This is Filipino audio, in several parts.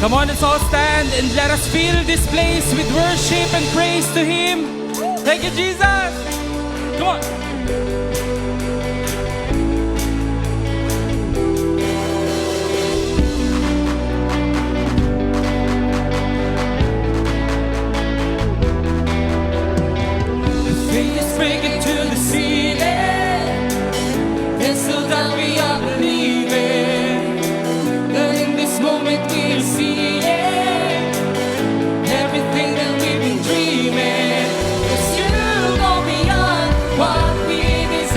Come on, let's all stand and let us fill this place with worship and praise to Him. Thank you, Jesus. Come on. Faith breaking to the ceiling, and so that we are believing that in this moment we'll see it, everything that we've been dreaming. 'Cause you go beyond what we desire.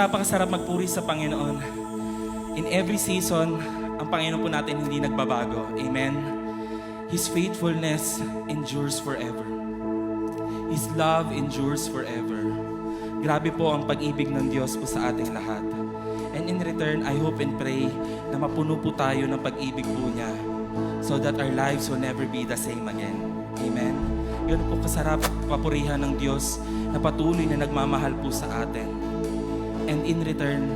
napakasarap magpuri sa Panginoon. In every season, ang Panginoon po natin hindi nagbabago. Amen? His faithfulness endures forever. His love endures forever. Grabe po ang pag-ibig ng Diyos po sa ating lahat. And in return, I hope and pray na mapuno po tayo ng pag-ibig po niya so that our lives will never be the same again. Amen? Yun po kasarap papurihan ng Diyos na patuloy na nagmamahal po sa atin. And in return,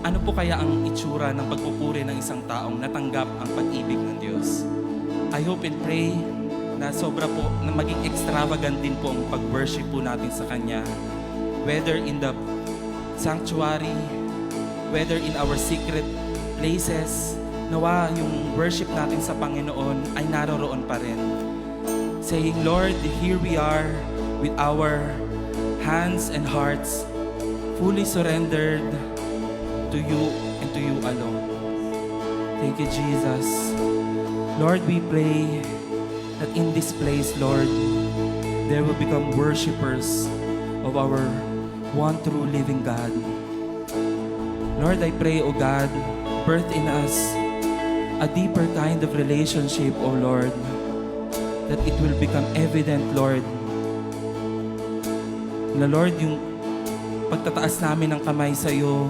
ano po kaya ang itsura ng pagpupuri ng isang taong natanggap ang pag-ibig ng Diyos? I hope and pray na sobra po, na maging extravagant din po ang pag-worship po natin sa Kanya. Whether in the sanctuary, whether in our secret places, nawa yung worship natin sa Panginoon ay naroroon pa rin. Saying, Lord, here we are with our hands and hearts fully surrendered to you and to you alone. Thank you, Jesus. Lord, we pray that in this place, Lord, there will become worshipers of our one true living God. Lord, I pray, O God, birth in us a deeper kind of relationship, O Lord, that it will become evident, Lord, na Lord, yung pagtataas namin ng kamay sa iyo,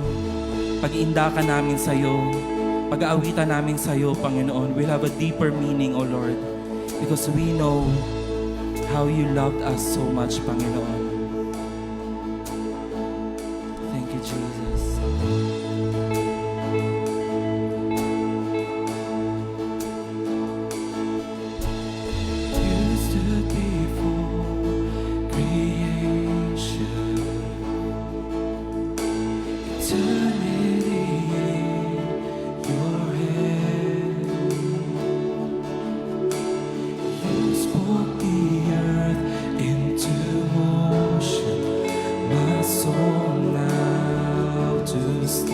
pag-iindakan namin sa iyo, pag-aawitan namin sa iyo, Panginoon, will have a deeper meaning, O Lord, because we know how you loved us so much, Panginoon. Thank you, Jesus. You stood before creation, eternity in your hand. You spoke the earth into motion, my soul now to stand.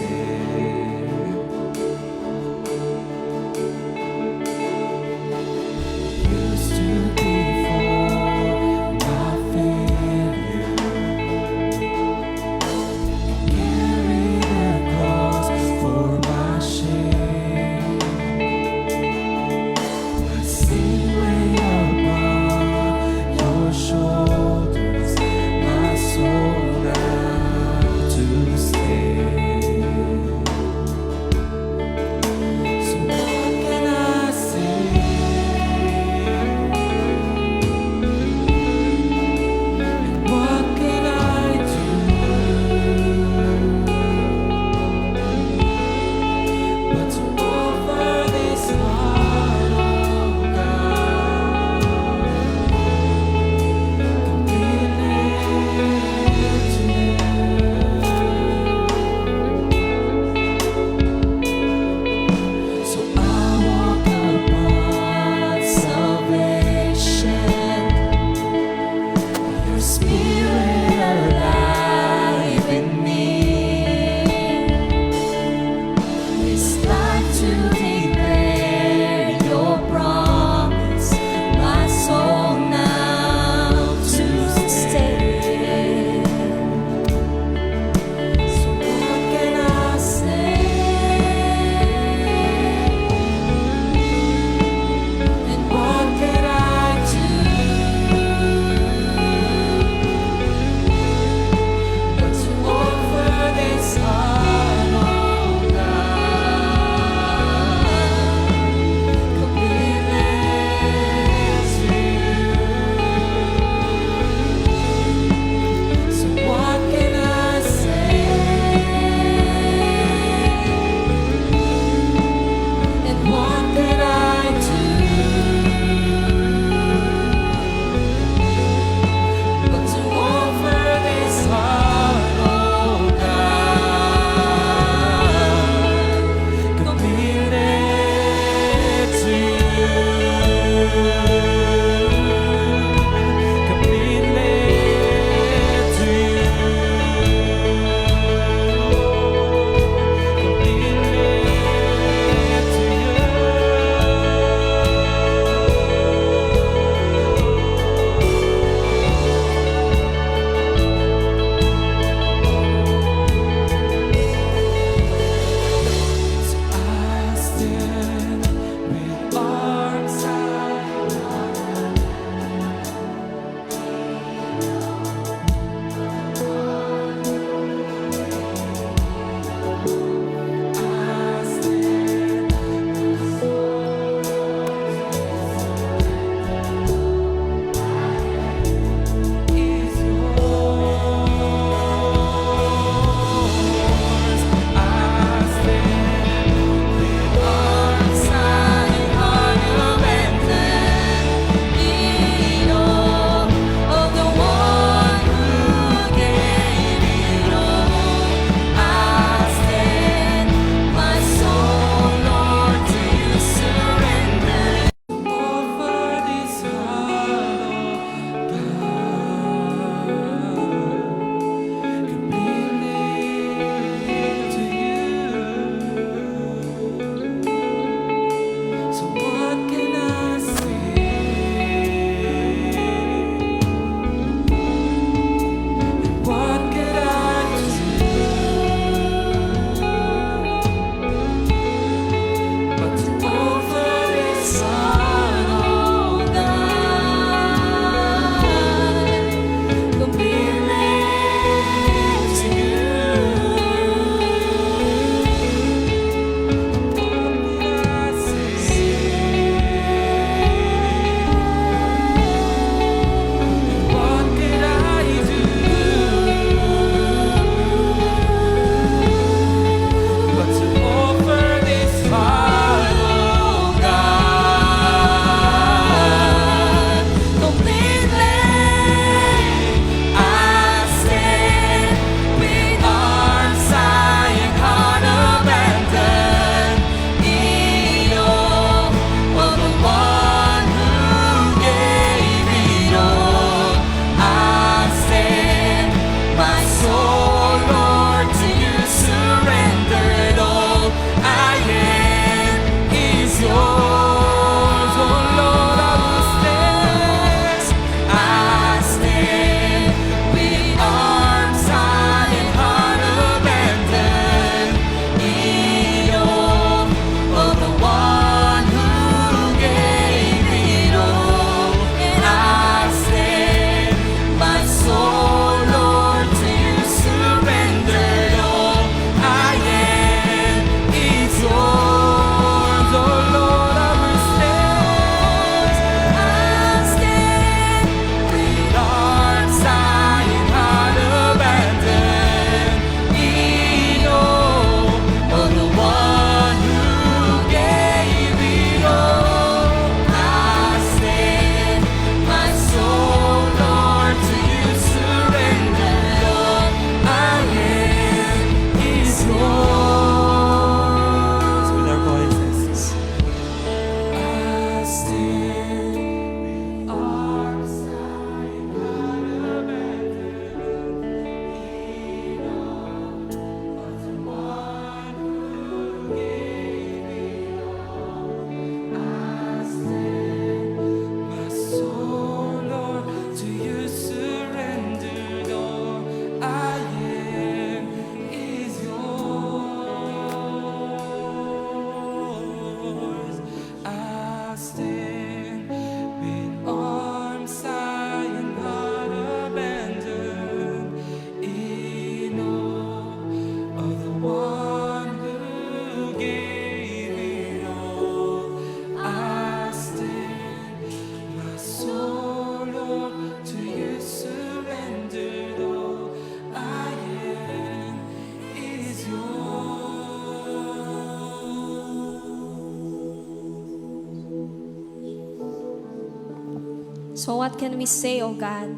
So what can we say, oh God?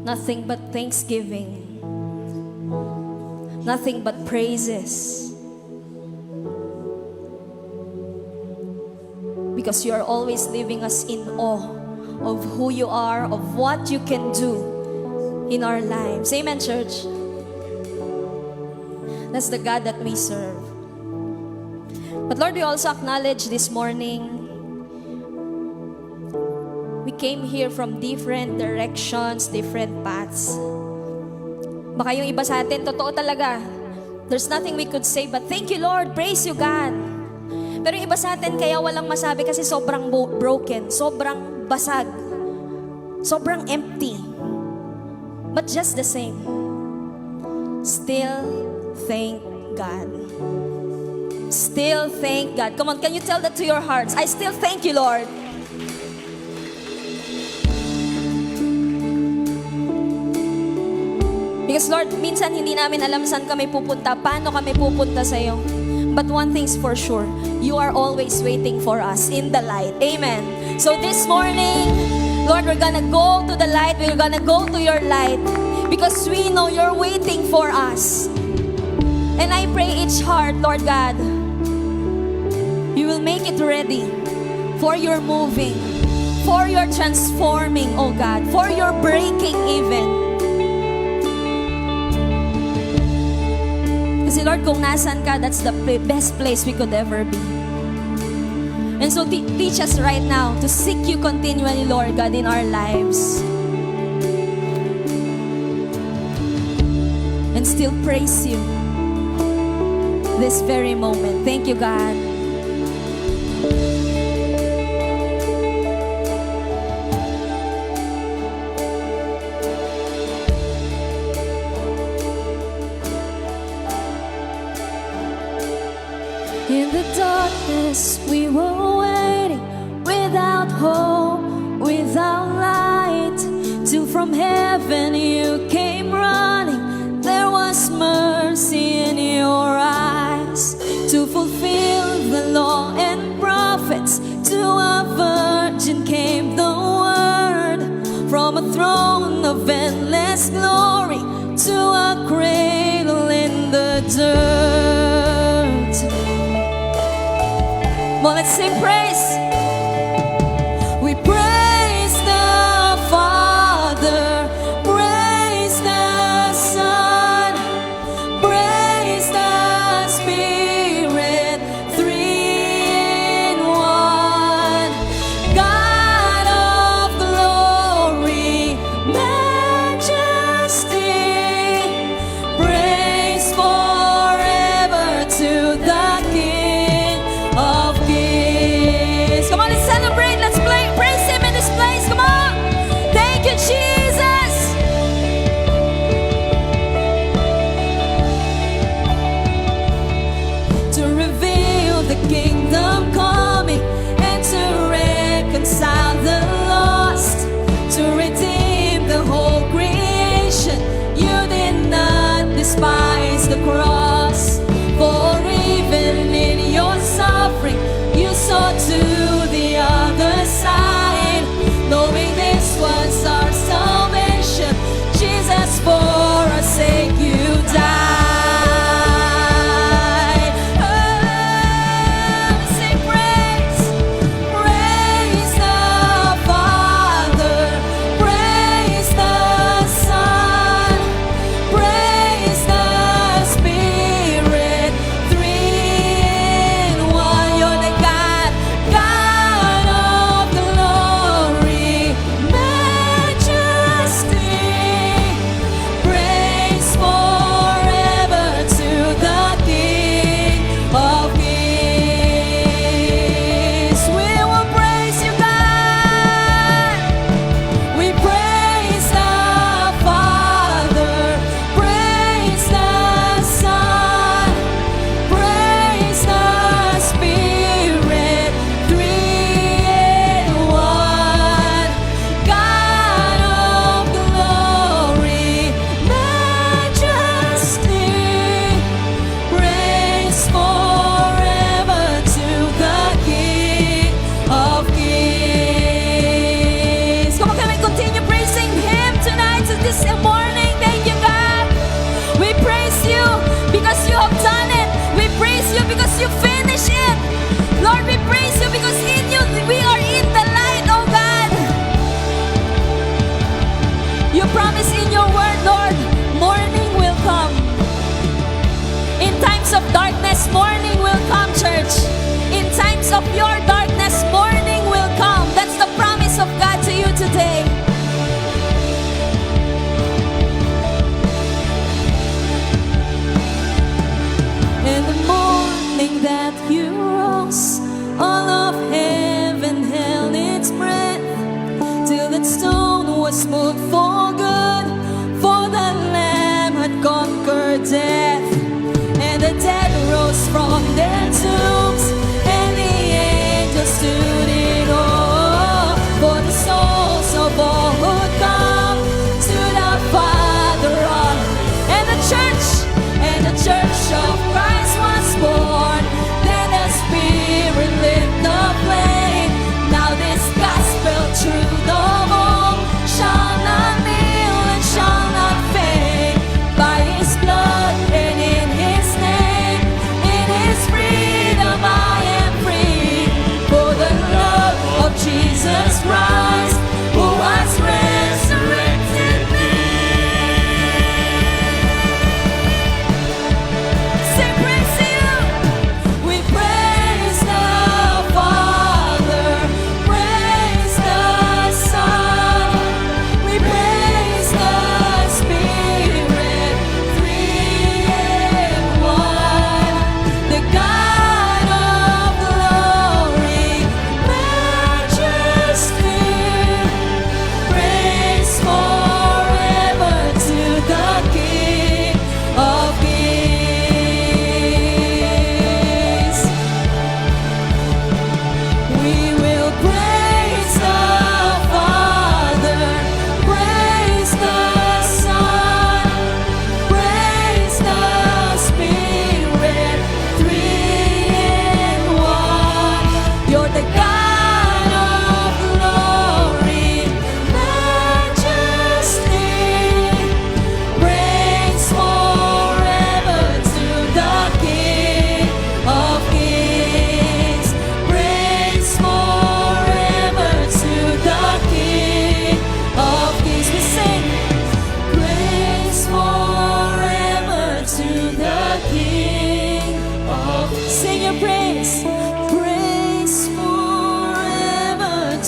Nothing but thanksgiving. Nothing but praises. Because you are always leaving us in awe of who you are, of what you can do in our lives. Amen, church? That's the God that we serve. But Lord, we also acknowledge this morning, we came here from different directions, different paths. Baka yung iba sa atin, totoo talaga. There's nothing we could say but thank you, Lord, praise you, God. Pero yung iba sa atin, kaya walang masabi kasi sobrang broken, sobrang basag, sobrang empty. But just the same, still thank God. Still thank God. Come on, can you tell that to your hearts? I still thank you, Lord. Because Lord, minsan hindi namin alam saan kami pupunta, paano kami pupunta sa iyo. But one thing's for sure, you are always waiting for us in the light. Amen. So this morning, Lord, we're gonna go to the light. We're gonna go to your light because we know you're waiting for us. And I pray each heart, Lord God, you will make it ready for your moving, for your transforming, oh God, for your breaking even. Kasi Lord, kung nasan ka, that's the best place we could ever be. And so teach us right now to seek you continually, Lord God, in our lives. And still praise you this very moment. Thank you, God. In the darkness we were waiting, without hope, without light, till from heaven you came running. There was mercy in your eyes to fulfill the law and prophets. To a virgin came the word, from a throne of endless glory to a cradle in the dirt. Well, let's sing praise. We praise the Father, praise the Son, praise the Spirit, three in one. God of glory, majesty, praise forever to the King of Kings. Come on, let's celebrate. Let's praise Him in this place. Come on. Thank you, Jesus. To reveal the kingdom coming and to reconcile the lost, to redeem the whole creation. You did not despise the cross, for even in your suffering you saw to the other side, knowing this was our salvation. Jesus, for our sake you died. Oh, sing praise, praise the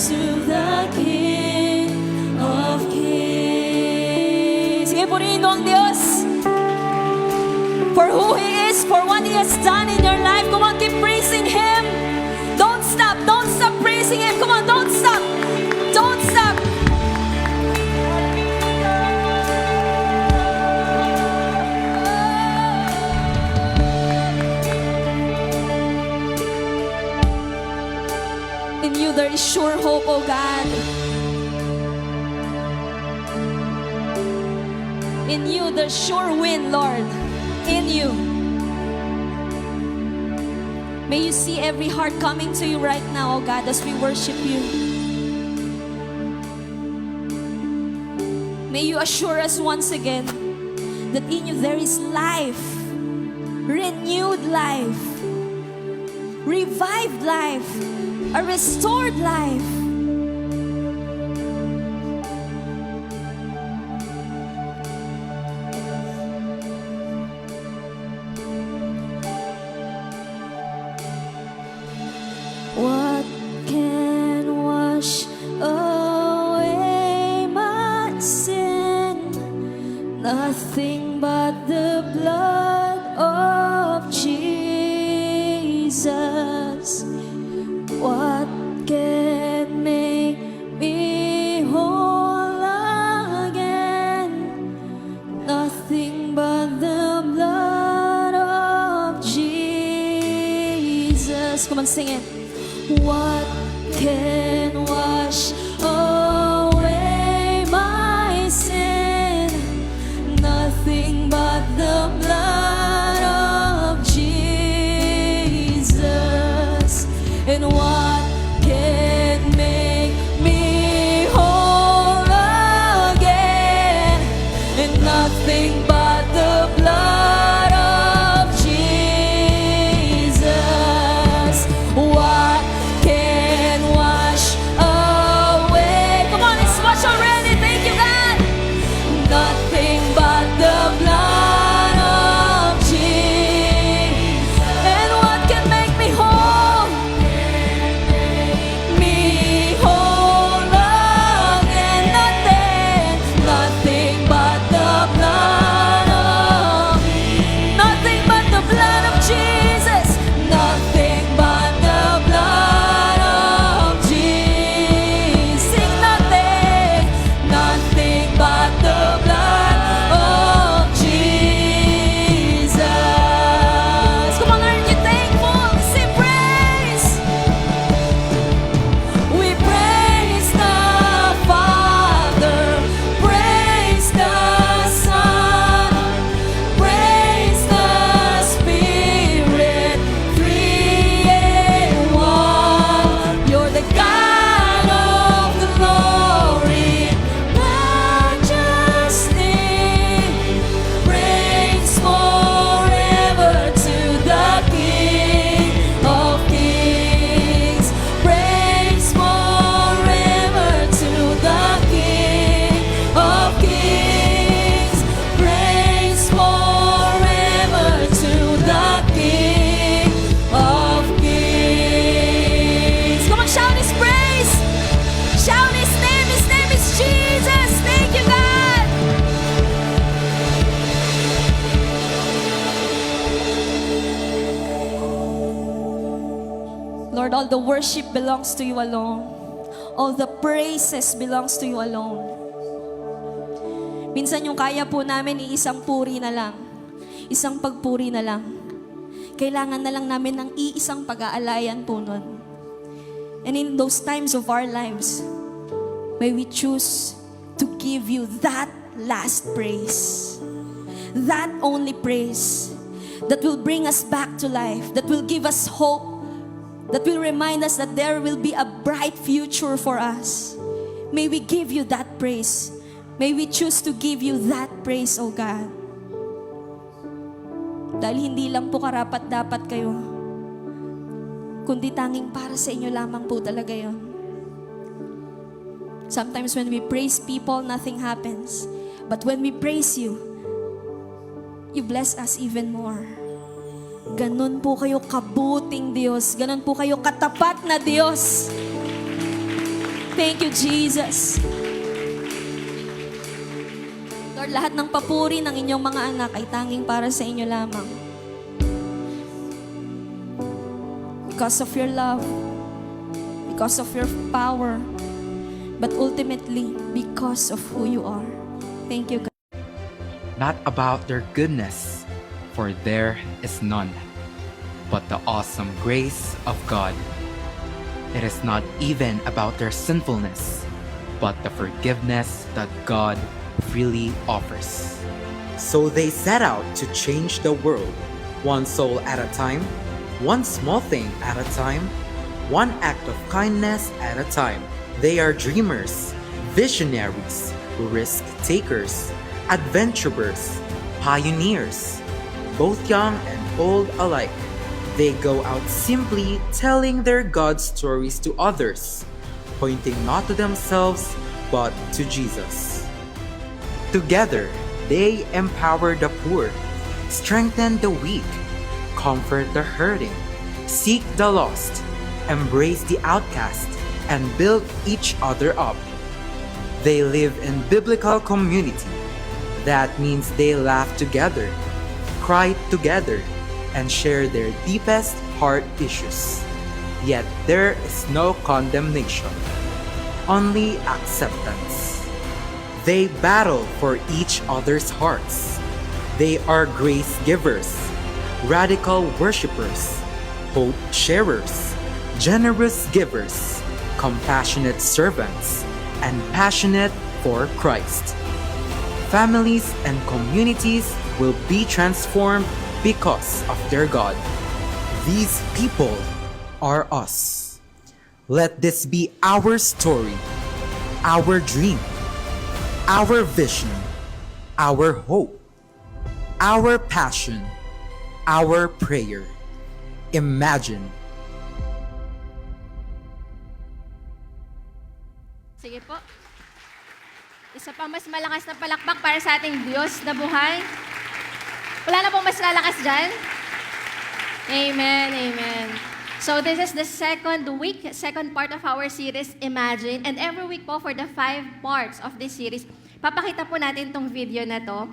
to the King of Kings. Sige, purihin mo ang Diyos. For who He is, for what He has done in your life. Come on, keep praising Him. Don't stop praising Him. Come on, don't stop. Don't stop. In you there is sure hope, oh God. In you there's sure win, Lord. In you. May you see every heart coming to you right now, oh God, as we worship you. May you assure us once again that in you there is life, renewed life, revived life, a restored life. What can wash away my sin? Nothing but the blood of Jesus. What can make me whole again? Nothing but the blood of Jesus. Come on, sing it. What can wash away my sin? Nothing but the blood of Jesus. And what can make me whole again? And nothing but the blood of Jesus. What can wash away? Come on, it's washed already. Thank you, God. Nothing but the blood of Jesus. And what can make me whole? Me whole again. Nothing, nothing but the blood of, nothing but the blood of Jesus. Nothing but the blood of Jesus. Sing nothing, nothing but the blood of Jesus. Come on, aren't you thankful? Say praise. We praise the Father, praise the Son, praise the Spirit, three in one. You're the God of glory, majesty, praise forever to the King of Kings. Praise forever to the King of Kings. Praise forever to the King of Kings. Come on, shout His praise. Shout His name. His name is Jesus. Thank you, God. Lord, all the worship belongs to you alone. All the praises belongs to you alone. Minsan yung kaya po namin, iisang puri na lang. Isang pagpuri na lang. Kailangan na lang namin ng iisang pag-aalayan po nun. And in those times of our lives, may we choose to give you that last praise. That only praise that will bring us back to life, that will give us hope, that will remind us that there will be a bright future for us. May we give you that praise. May we choose to give you that praise, O God. Dahil hindi lang po karapat-dapat kayo, kundi tanging para sa inyo lamang po talaga yun. Sometimes when we praise people, nothing happens. But when we praise you, you bless us even more. Ganon po kayo kabuting Diyos. Ganon po kayo katapat na Diyos. Thank you, Jesus. Lord, lahat ng papuri ng inyong mga anak ay tanging para sa inyo lamang. Because of your love, because of your power, but ultimately because of who you are. Thank you, God. Not about their goodness, for there is none, but the awesome grace of God. It is not even about their sinfulness, but the forgiveness that God freely offers. So they set out to change the world, one soul at a time, one small thing at a time, one act of kindness at a time. They are dreamers, visionaries, risk takers, adventurers, pioneers, both young and old alike. They go out simply telling their God stories to others, pointing not to themselves but to Jesus. Together, they empower the poor, strengthen the weak, comfort the hurting, seek the lost, embrace the outcast, and build each other up. They live in biblical community. That means they laugh together, cry together, and share their deepest heart issues. Yet there is no condemnation, only acceptance. They battle for each other's hearts. They are grace givers, radical worshipers, hope sharers, generous givers, compassionate servants, and passionate for Christ. Families and communities will be transformed because of their God. These people are us. Let this be our story, our dream, our vision, our hope, our passion, our prayer. Imagine. Sige po. Isa pa mas malakas na palakpak para sa ating Diyos na buhay. Wala na pong mas lalakas dyan? Amen, amen. So this is the second part of our series, Imagine. And every week po for the 5 parts of this series, papakita po natin tong video na to.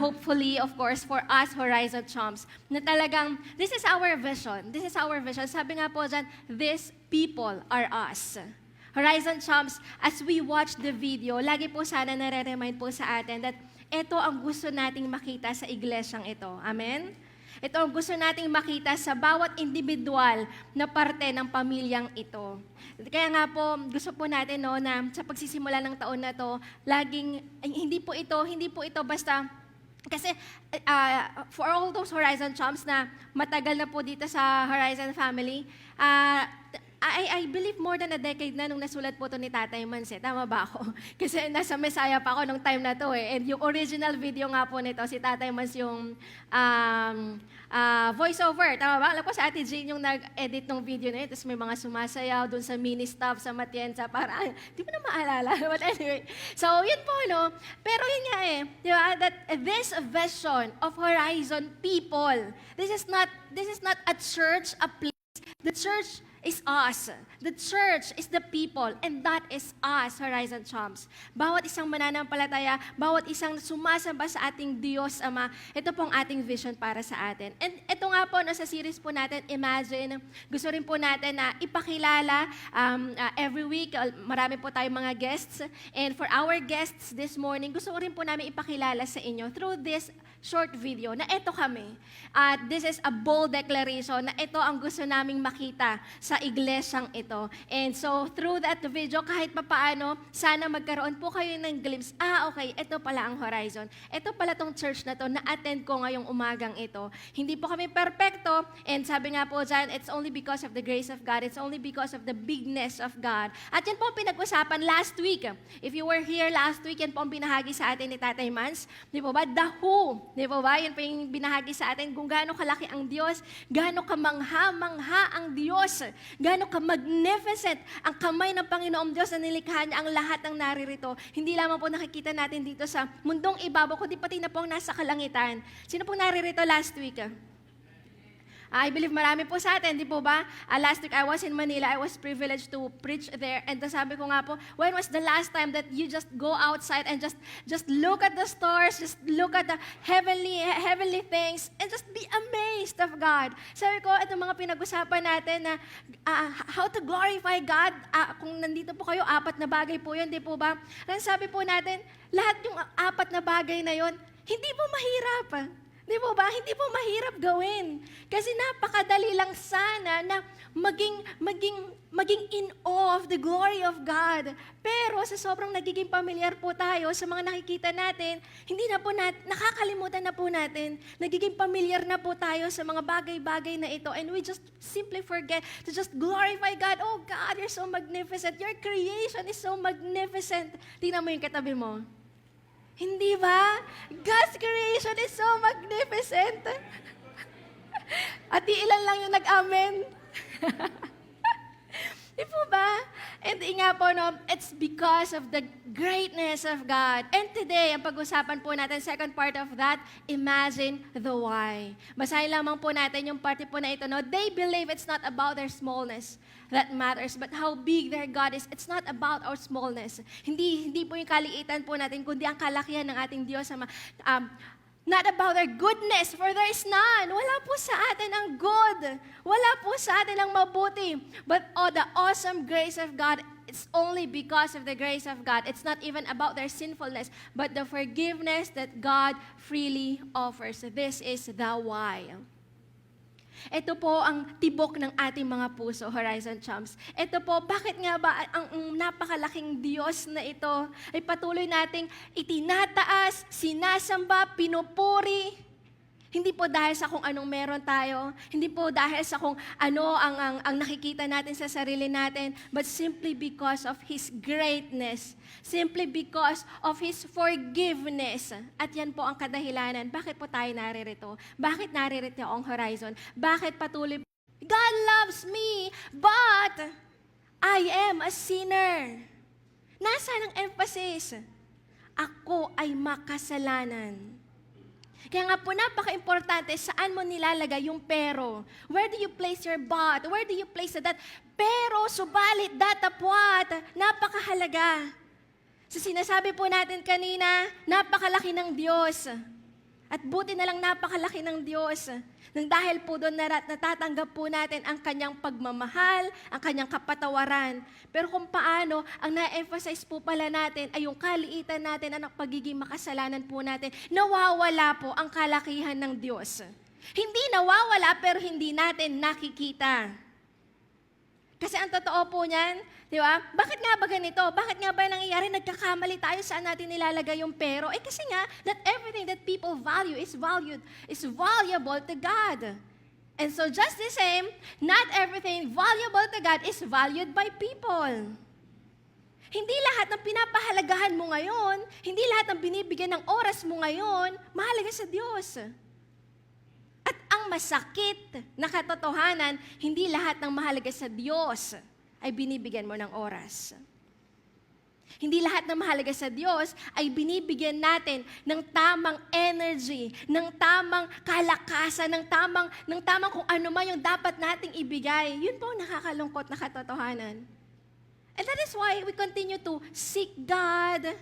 Hopefully, of course, for us, Horizon Chomps, na talagang, this is our vision. This is our vision. Sabi nga po dyan, these people are us. Horizon Chomps, as we watch the video, lagi po sana nare-remind po sa atin that ito ang gusto nating makita sa iglesyang ito. Amen? Ito ang gusto nating makita sa bawat individual na parte ng pamilyang ito. Kaya nga po, gusto po natin na sa pagsisimula ng taon na to, laging, hindi po ito basta, kasi for all those Horizon Chomps na matagal na po dito sa Horizon Family, I believe more than a decade na nung nasulat po to ni Tatay Mans. Tama ba ako? Kasi nasa Messiah pa ako nung time na to . And yung original video nga po nito, si Tatay Mans yung voiceover. Tama ba? Alam ko sa Ate Jane yung nag-edit ng video na yun. Tapos may mga sumasayaw dun sa mini stop sa Matienza. Parang, di mo na maalala. But anyway. So, yun po, no? Pero yun nga di ba? That this vision of Horizon people, this is not a church, a place. The church is us. The church is the people, and that is us, Horizon Chomps. Bawat isang mananampalataya, bawat isang sumasamba sa ating Diyos Ama, ito pong ating vision para sa atin. And ito nga po, sa series po natin, Imagine, gusto rin po natin na ipakilala every week, marami po tayong mga guests. And for our guests this morning, gusto ko rin po namin ipakilala sa inyo through this short video na ito kami. This is a bold declaration na ito ang gusto naming makita sa iglesyang ito. And so, through that video, kahit papaano, sana magkaroon po kayo ng glimpse, okay, ito pala ang Horizon. Ito pala tong church na to, na-attend ko ngayong umagang ito. Hindi po kami perfecto, and sabi nga po dyan, it's only because of the grace of God, it's only because of the bigness of God. At yan po ang pinag-usapan last week. If you were here last week, yan po ang binahagi sa atin ni Tatay Mans. Di po ba? The who. Di po ba? Yan po yung binahagi sa atin kung gaano kalaki ang Diyos, gaano kamangha-mangha ang Diyos, gaano ka-magnificent ang kamay ng Panginoong Diyos na nilikha niya ang lahat ng naririto. Hindi lamang po nakikita natin dito sa mundong ibabaw, kundi pati na po ang nasa kalangitan. Sino pong naririto last week? I believe marami po sa atin, di po ba? Last week I was in Manila, I was privileged to preach there. And sabi ko nga po, when was the last time that you just go outside and just look at the stars, just look at the heavenly things, and just be amazed of God. Sabi ko, itong mga pinag-usapan natin na how to glorify God, kung nandito po kayo, 4 na bagay po yun, di po ba? Ang sabi po natin, lahat yung 4 na bagay na yun, hindi po mahirap. Di po ba? Hindi po mahirap gawin. Kasi napakadali lang sana na maging in awe of the glory of God. Pero sa sobrang nagiging familiar po tayo sa mga nakikita natin, hindi na po nakakalimutan na po natin. Nagiging familiar na po tayo sa mga bagay-bagay na ito. And we just simply forget to just glorify God. Oh God, you're so magnificent. Your creation is so magnificent. Tingnan mo yung katabi mo. Hindi ba? God's creation is so magnificent. At ilan lang yung nag-amen. Di po ba? And nga po, no, it's because of the greatness of God. And today, ang pag-usapan po natin, second part of that, imagine the why. Basahin lamang po natin yung parte po na ito. No? They believe it's not about their smallness that matters, but how big their God is. It's not about our smallness. Hindi po yung kaliitan po natin, kundi ang kalakihan ng ating Diyos. Not about their goodness, for there is none. Wala po sa atin ang good. Wala po sa atin ang mabuti. But the awesome grace of God, it's only because of the grace of God. It's not even about their sinfulness, but the forgiveness that God freely offers. This is the why. Ito po ang tibok ng ating mga puso, Horizon Chums. Ito po, bakit nga ba ang napakalaking Diyos na ito ay patuloy nating itinataas, sinasamba, pinupuri? Hindi po dahil sa kung anong meron tayo, hindi po dahil sa kung ano ang nakikita natin sa sarili natin, but simply because of His greatness, simply because of His forgiveness. At yan po ang kadahilanan. Bakit po tayo naririto? Bakit naririto ang Horizon? Bakit patuloy? God loves me, but I am a sinner. Nasaan ang emphasis? Ako ay makasalanan. Kaya nga po, napaka-importante saan mo nilalagay yung pero. Where do you place your but? Where do you place that? Pero, subalit, datapwat, napakahalaga. So sinasabi po natin kanina, napakalaki ng Diyos. At buti na lang napakalaki ng Diyos. Nang dahil po doon natatanggap po natin ang kanyang pagmamahal, ang kanyang kapatawaran. Pero kung paano, ang na-emphasize po pala natin ay yung kaliitan natin at ang pagiging makasalanan po natin, nawawala po ang kalakihan ng Diyos. Hindi nawawala pero hindi natin nakikita. Kasi ang totoo po niyan, di ba? Bakit nga ba ganito? Bakit nga ba nangyayari? Nagkakamali tayo saan natin nilalagay yung pero? Kasi nga, that everything that people value is valuable to God. And so just the same, not everything valuable to God is valued by people. Hindi lahat ng pinapahalagahan mo ngayon, hindi lahat ng binibigyan ng oras mo ngayon, mahalaga sa Diyos. At ang masakit na katotohanan, hindi lahat ng mahalaga sa Diyos ay binibigyan mo ng oras. Hindi lahat ng mahalaga sa Diyos ay binibigyan natin ng tamang energy, ng tamang kalakasan, ng tamang kung ano man yung dapat nating ibigay. Yun po ang nakakalungkot na katotohanan. And that is why we continue to seek God,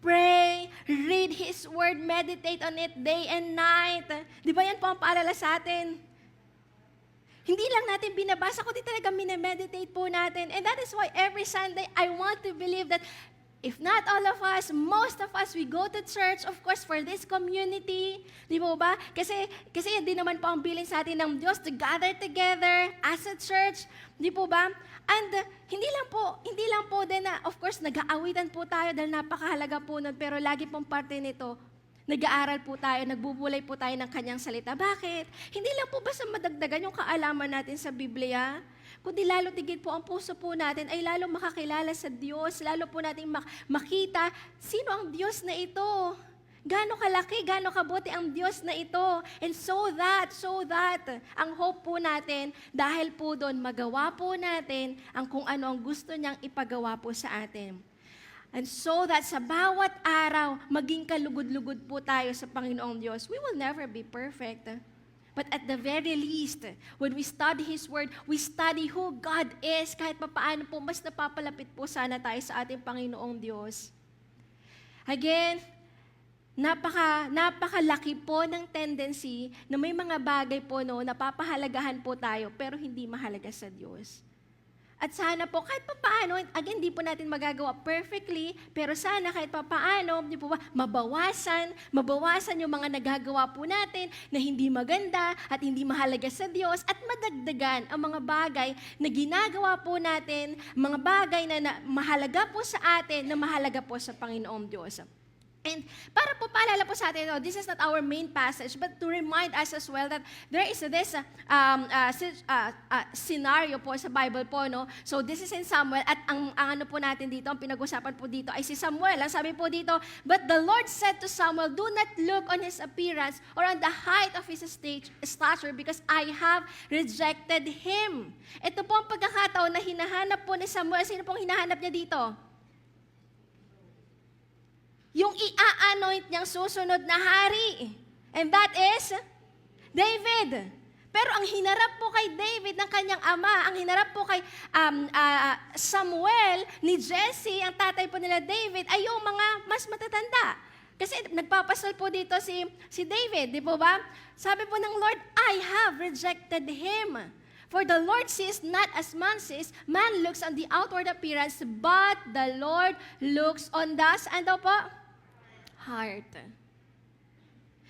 pray, read His Word, meditate on it day and night. Di ba yan po ang paalala sa atin? Hindi lang natin binabasa, kundi talaga minemeditate po natin. And that is why every Sunday, I want to believe that if not all of us, most of us, we go to church, of course, for this community. Di po ba? Kasi yan din naman po ang bilin sa atin ng Diyos to gather together as a church. Di po ba? And hindi lang po din na, of course, nag-aawitan po tayo dahil napakahalaga po nun, pero lagi pong parte nito, nag-aaral po tayo, nagbubulay po tayo ng kanyang salita. Bakit? Hindi lang po basta madagdagan yung kaalaman natin sa Biblia, kundi lalo tigit po ang puso po natin ay lalo makakilala sa Diyos, lalo po natin makita sino ang Diyos na ito. Gaano kalaki, gaano kabuti ang Diyos na ito. And so that, ang hope po natin, dahil po doon magawa po natin ang kung ano ang gusto niyang ipagawa po sa atin. And so that sa bawat araw, maging kalugod-lugod po tayo sa Panginoong Diyos. We will never be perfect. But at the very least, when we study His Word, we study who God is. Kahit papaano po, mas napapalapit po sana tayo sa ating Panginoong Diyos. Again, napakalaki po ng tendency na may mga bagay po no, napapahalagahan po tayo pero hindi mahalaga sa Diyos. At sana po, kahit papaano, again, di po natin magagawa perfectly, pero sana kahit papaano, di po ba, mabawasan yung mga nagagawa po natin na hindi maganda at hindi mahalaga sa Diyos at madagdagan ang mga bagay na ginagawa po natin, mga bagay na mahalaga po sa atin, na mahalaga po sa Panginoong Diyos. And para po paalala po sa atin, this is not our main passage, but to remind us as well that there is this scenario po sa Bible po, no? So this is in Samuel, at ang ano po natin dito, ang pinag-usapan po dito ay si Samuel. Ang sabi po dito, but the Lord said to Samuel, do not look on his appearance or on the height of his stature because I have rejected him. Ito po ang pagkakataon na hinahanap po ni Samuel. Sino pong hinahanap niya dito? Yung i-anoint niyang susunod na hari. And that is David. Pero ang hinarap po kay David ng kanyang ama, ang hinarap po kay Samuel ni Jesse, ang tatay po nila David, ay yung mga mas matatanda. Kasi nagpapasal po dito si David, di po ba? Sabi po ng Lord, I have rejected him. For the Lord sees not as man sees, man looks on the outward appearance, but the Lord looks on the, ano po? Heart.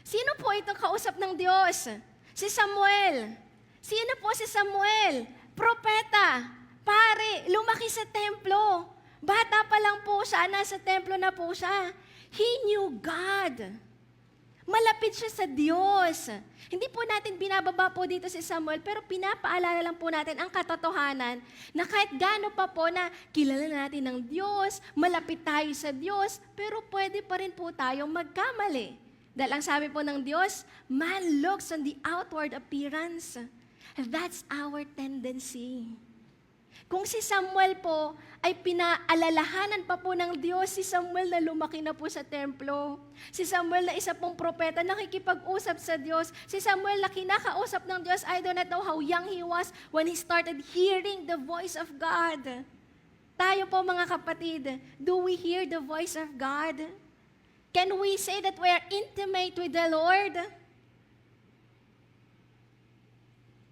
Sino po itong kausap ng Diyos? Si Samuel. Sino po si Samuel? Propeta. Pare, lumaki sa templo. Bata pa lang po siya, nasa templo na po siya. He knew God. Malapit siya sa Diyos. Hindi po natin binababa po dito si Samuel, pero pinapaalala lang po natin ang katotohanan na kahit gaano pa po na kilala natin ng Diyos, malapit tayo sa Diyos, pero pwede pa rin po tayong magkamali. Dahil ang sabi po ng Diyos, man looks on the outward appearance. That's our tendency. Kung si Samuel po ay pinaalalahanan pa po ng Diyos, si Samuel na lumaki na po sa templo. Si Samuel na isa pong propeta, nakikipag-usap sa Diyos. Si Samuel na kinakausap ng Diyos, I do not know how young he was when he started hearing the voice of God. Tayo po mga kapatid, do we hear the voice of God? Can we say that we are intimate with the Lord?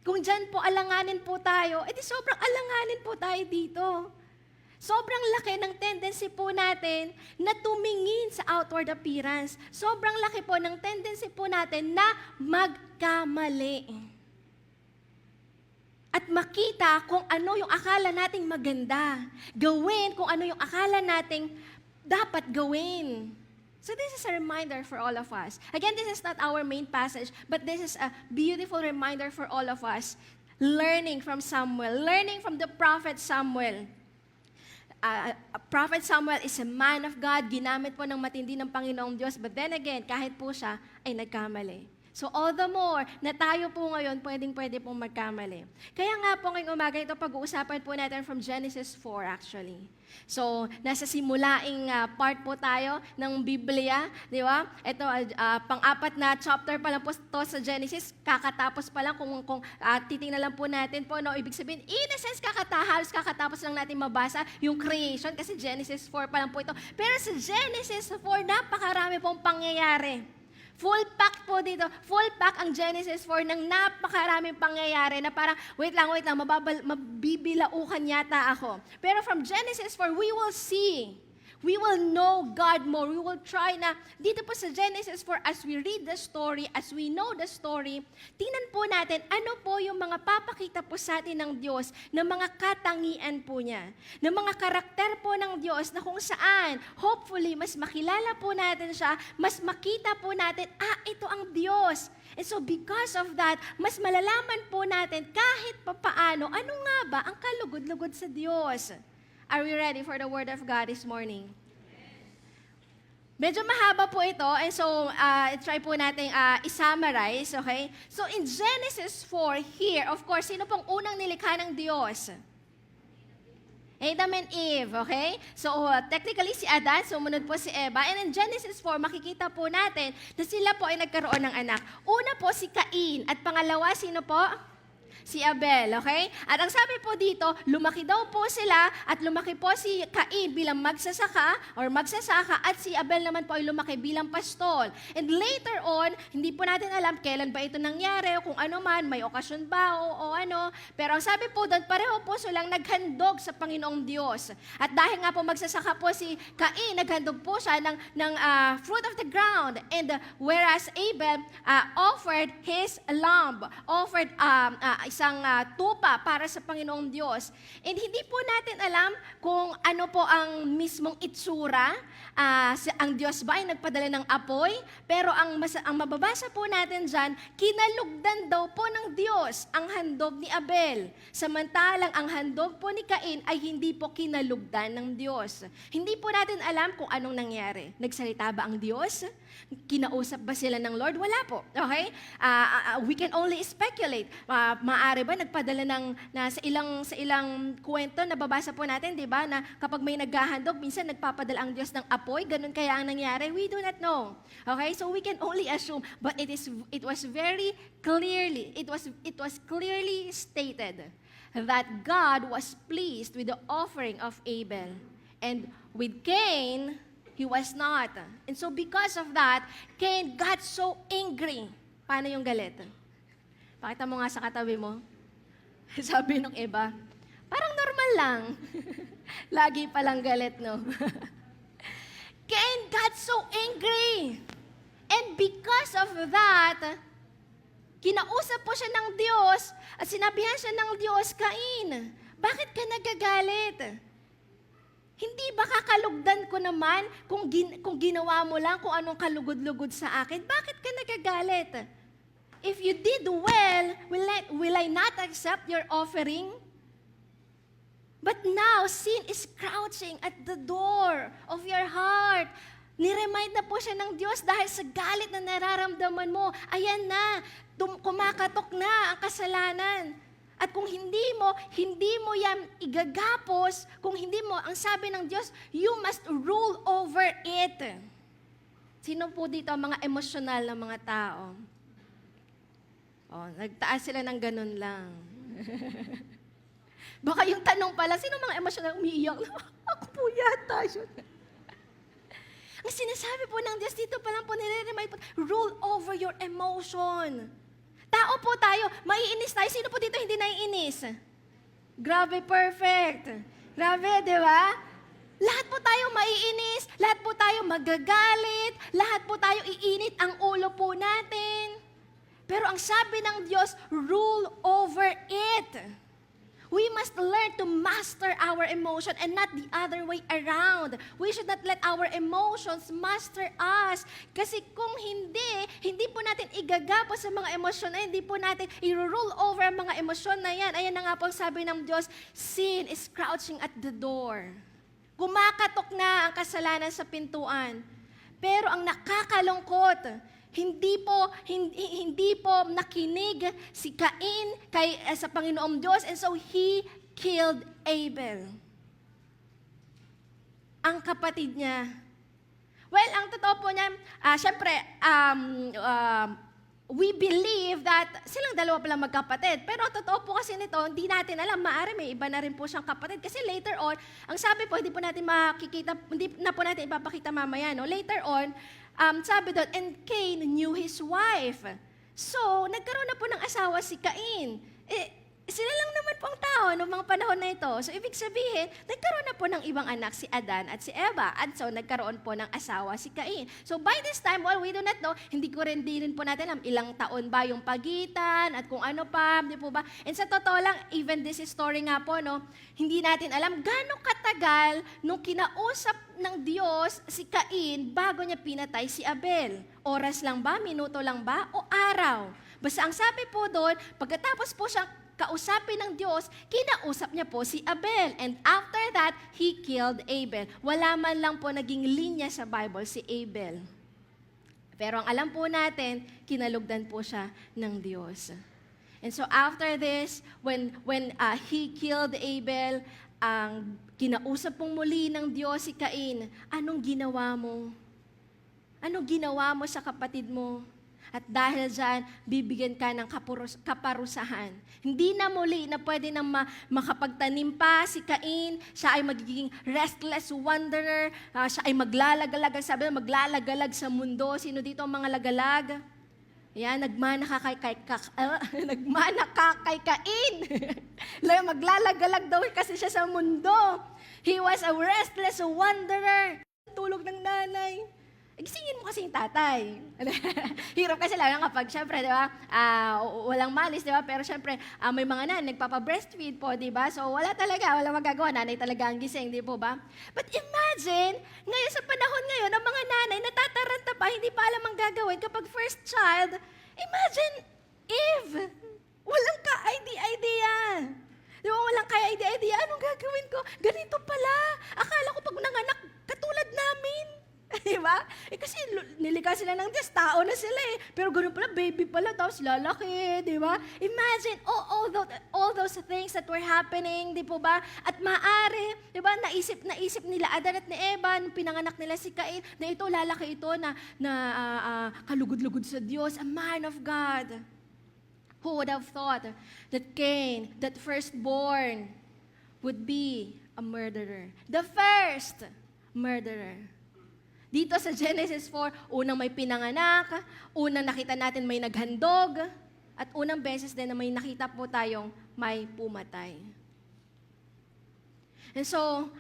Kung dyan po alanganin po tayo, edi sobrang alanganin po tayo dito. Sobrang laki ng tendency po natin na tumingin sa outward appearance. Sobrang laki po ng tendency po natin na magkamali. At makita kung ano yung akala nating maganda. Gawin kung ano yung akala nating dapat gawin. So this is a reminder for all of us. Again, this is not our main passage, but this is a beautiful reminder for all of us. Learning from Samuel, learning from the prophet Samuel. Prophet Samuel is a man of God, ginamit po ng matindi ng Panginoong Diyos, but then again, kahit po siya ay nagkamali. So all the more na tayo po ngayon pwede pong magkamali. Kaya nga po ngayong umaga ito pag-uusapan po natin from Genesis 4 actually. So nasa simulaing part po tayo ng Biblia, di ba? Ito pang-apat na chapter pa lang po to sa Genesis, kakatapos pa lang kung titingnan lang po natin po, no, ibig sabihin in a sense halos kakatapos lang natin mabasa yung creation kasi Genesis 4 pa lang po ito. Pero sa Genesis 4 napakarami pong pangyayari. Full pack po dito. Full pack ang Genesis 4 ng napakaraming pangyayari na parang, wait lang, mabibilaukan yata ako. Pero from Genesis 4, we will see. We will know God more. We will try na, dito po sa Genesis 4, as we read the story, as we know the story, tingnan po natin ano po yung mga papakita po sa atin ng Diyos na mga katangian po niya. Na mga karakter po ng Diyos na kung saan, hopefully, mas makilala po natin siya, mas makita po natin, ito ang Diyos. And so because of that, mas malalaman po natin kahit papaano, ano nga ba ang kalugod-lugod sa Diyos. Are we ready for the Word of God this morning? Medyo mahaba po ito, and so try po natin i-summarize, okay? So in Genesis 4 here, of course, sino pong unang nilikha ng Diyos? Adam and Eve, okay? So, technically si Adan, sumunod po si Eva. And in Genesis 4, makikita po natin na sila po ay nagkaroon ng anak. Una po si Cain, at pangalawa, sino po? Si Abel, okay? At ang sabi po dito, lumaki daw po sila at lumaki po si Cain bilang magsasaka at si Abel naman po ay lumaki bilang pastol. And later on, hindi po natin alam kailan ba ito nangyari o kung ano man, may okasyon ba o ano. Pero ang sabi po doon, pareho po silang naghandog sa Panginoong Diyos. At dahil nga po magsasaka po si Cain, naghandog po siya ng fruit of the ground. And whereas Abel offered his lamb, offered isang tupa para sa Panginoong Diyos. And hindi po natin alam kung ano po ang mismong itsura. Ang Diyos ba ay nagpadala ng apoy? Pero ang mababasa po natin dyan, kinalugdan daw po ng Diyos ang handog ni Abel. Samantalang ang handog po ni Cain ay hindi po kinalugdan ng Diyos. Hindi po natin alam kung anong nangyari. Nagsalita ba ang Diyos? Kinausap ba sila ng Lord? Wala po. Okay? We can only speculate. Maaari ba nagpadala sa ilang kwento na babasa po natin, 'di ba? Na kapag may naghahandog, minsan nagpapadala ang Diyos ng apoy, ganun kaya ang nangyari? We do not know. Okay? So we can only assume, but it was clearly stated that God was pleased with the offering of Abel. And with Cain, he was not. And so because of that, Cain got so angry. Paano yung galit? Pakita mo nga sa katabi mo. Sabi nung iba, parang normal lang. Lagi palang galit, no? Cain got so angry. And because of that, kinausap po siya ng Diyos at sinabihan siya ng Diyos, Cain, bakit ka nagagalit? Hindi ba kakalugdan ko naman kung ginawa mo lang kung anong kalugod-lugod sa akin? Bakit ka nagagalit? If you did well, will I not accept your offering? But now, sin is crouching at the door of your heart. Niremind na po siya ng Diyos dahil sa galit na nararamdaman mo. Ayan na, kumakatok na ang kasalanan. At kung hindi mo yan igagapos, kung hindi mo, ang sabi ng Diyos, you must rule over it. Sino po dito ang mga emosyonal na mga tao? Nagtaas sila ng ganun lang. Baka yung tanong pala, sino mga emosyonal umiiyak? Ako po yata yun. Ang sinasabi po ng Diyos dito pa lang po, nire-remind po, rule over your emotion. Tao po tayo, maiinis tayo. Sino po dito hindi naiinis? Grabe, perfect. Grabe, di ba? Lahat po tayo maiinis, lahat po tayo magagalit, lahat po tayo iinit ang ulo po natin. Pero ang sabi ng Diyos, rule over it. We must learn to master our emotion and not the other way around. We should not let our emotions master us. Kasi kung hindi po natin igagapos sa mga emosyon na hindi po natin i-rule over ang mga emosyon na yan. Ayan na nga po ang sabi ng Diyos, sin is crouching at the door. Kumakatok na ang kasalanan sa pintuan. Pero ang nakakalungkot, hindi po nakinig si Cain sa Panginoong Diyos, and so he killed Abel. Ang kapatid niya. Well, ang totoo po niya, syempre, we believe that silang dalawa palang magkapatid. Pero ang totoo po kasi nito, hindi natin alam. Maaari may iba na rin po siyang kapatid. Kasi later on, ang sabi po, hindi po natin makikita, hindi na po natin ipapakita mamaya. No? Later on, sabi doon, and Cain knew his wife. So, nagkaroon na po ng asawa si Cain. Sila lang naman po ang tao noong mga panahon na ito. So, ibig sabihin, nagkaroon na po ng ibang anak si Adan at si Eva. At so, nagkaroon po ng asawa si Cain. So, by this time, well, we do not know, hindi rin po natin alam ilang taon ba yung pagitan at kung ano pa, di po ba? And sa totoo lang, even this story nga po, no, hindi natin alam gano'ng katagal nung kinausap ng Diyos si Cain bago niya pinatay si Abel. Oras lang ba? Minuto lang ba? O araw? Basta ang sabi po doon, pagkatapos po siyang kausapin ng Diyos, kinausap niya po si Abel. And after that, he killed Abel. Wala man lang po naging linya sa Bible si Abel. Pero ang alam po natin, kinalugdan po siya ng Diyos. And so after this, when he killed Abel, kinausap pong muli ng Diyos si Cain, anong ginawa mo? Anong ginawa mo sa kapatid mo? At dahil dyan, bibigyan ka ng kaparusahan. Hindi na muli na pwede nang makapagtanim pa si Cain. Siya ay magiging restless wanderer. Siya ay maglalagalag. Sabi na, maglalagalag sa mundo. Sino dito ang mga lagalag? Yan, nagmana ka kay Cain. Maglalagalag daw kasi siya sa mundo. He was a restless wanderer. Tulog ng nanay. Gisingin mo kasi yung tatay. Hirap kasi lang kapag, syempre, di ba, walang malis, di ba? Pero syempre, may mga nanay, nagpapa-breastfeed po, di ba? So, walang magagawa. Nanay talaga ang gising, di po ba? But imagine, ngayon sa panahon ngayon, ang mga nanay natataranta pa, hindi pa alam ang gagawin kapag first child. Imagine, Eve, walang ka-idea. Di ba, walang ka-idea, anong gagawin ko? Ganito pala. Akala ko pag nanganak, katulad namin. Di ba? Kasi nilikha sila ng Diyos, tao na sila eh. Pero ganun pala, baby pala, tapos lalaki, di ba? Imagine all those things that were happening, di po ba? At maaari, di ba, naisip nila Adan at ni Eva, nung pinanganak nila si Cain, na ito, lalaki ito, na kalugod-lugod sa Diyos, a man of God. Who would have thought that Cain, that firstborn, would be a murderer? The first murderer. Dito sa Genesis 4, unang may pinanganak, unang nakita natin may naghandog, at unang beses din na may nakita po tayong may pumatay. And so,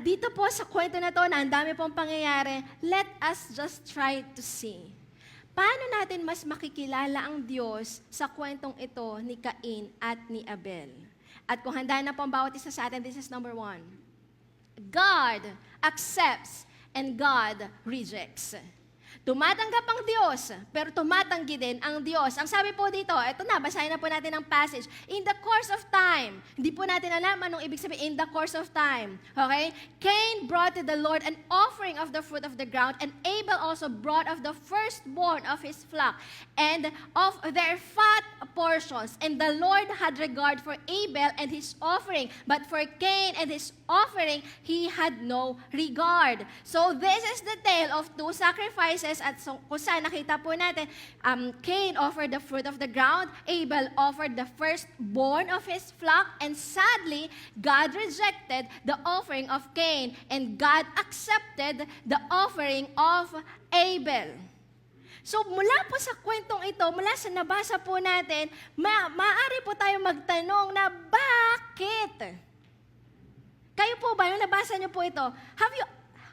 dito po sa kwento na to, na ang dami pong pangyayari, let us just try to see. Paano natin mas makikilala ang Diyos sa kwentong ito ni Cain at ni Abel? At kung handa na po ang bawat isa sa atin, this is number 1. God accepts and God rejects. Tumatanggap ang Diyos, pero tumatanggi din ang Diyos. Ang sabi po dito, ito na, basahin na po natin ang passage. In the course of time, hindi po natin alam anong ibig sabihin, in the course of time. Okay? Cain brought to the Lord an offering of the fruit of the ground, and Abel also brought of the firstborn of his flock, and of their fat portions. And the Lord had regard for Abel and his offering, but for Cain and his offering, he had no regard. So this is the tale of two sacrifices. At so, kung saan nakita po natin, Cain offered the fruit of the ground, Abel offered the firstborn of his flock, and sadly, God rejected the offering of Cain, and God accepted the offering of Abel. So mula po sa kwentong ito, mula sa nabasa po natin, maaari po tayo magtanong na bakit? Kayo po ba, yung nabasa niyo po ito,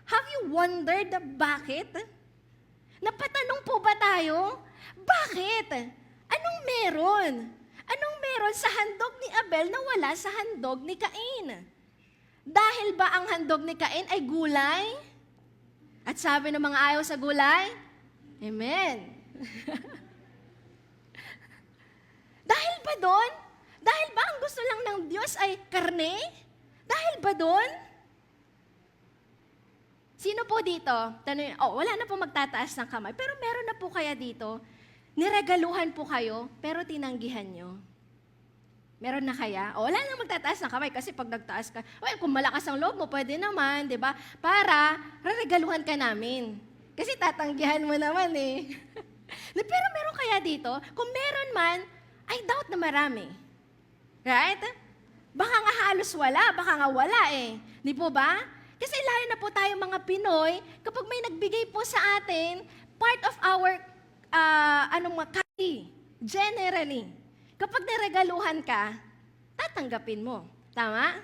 have you wondered bakit? Napatanong po ba tayo? Bakit? Anong meron? Anong meron sa handog ni Abel na wala sa handog ni Cain? Dahil ba ang handog ni Cain ay gulay? At sabi ng mga ayaw sa gulay, Amen. Dahil ba doon? Dahil ba ang gusto lang ng Diyos ay karne? Dahil ba doon? Sino po dito? Tanong, wala na po magtataas ng kamay. Pero meron na po kaya dito, niregaluhan po kayo, pero tinanggihan nyo. Meron na kaya? Wala na magtataas ng kamay kasi pag nagtaas ka, kung malakas ang loob mo, pwede naman, di ba? Para regaluhan ka namin. Kasi tatanggihan mo naman eh. Pero meron kaya dito? Kung meron man, I doubt na marami. Right? Baka nga halos wala, baka nga wala eh. Di po ba? Kasi lalo na po tayo mga Pinoy, kapag may nagbigay po sa atin, part of our, generally, kapag niregaluhan ka, tatanggapin mo. Tama?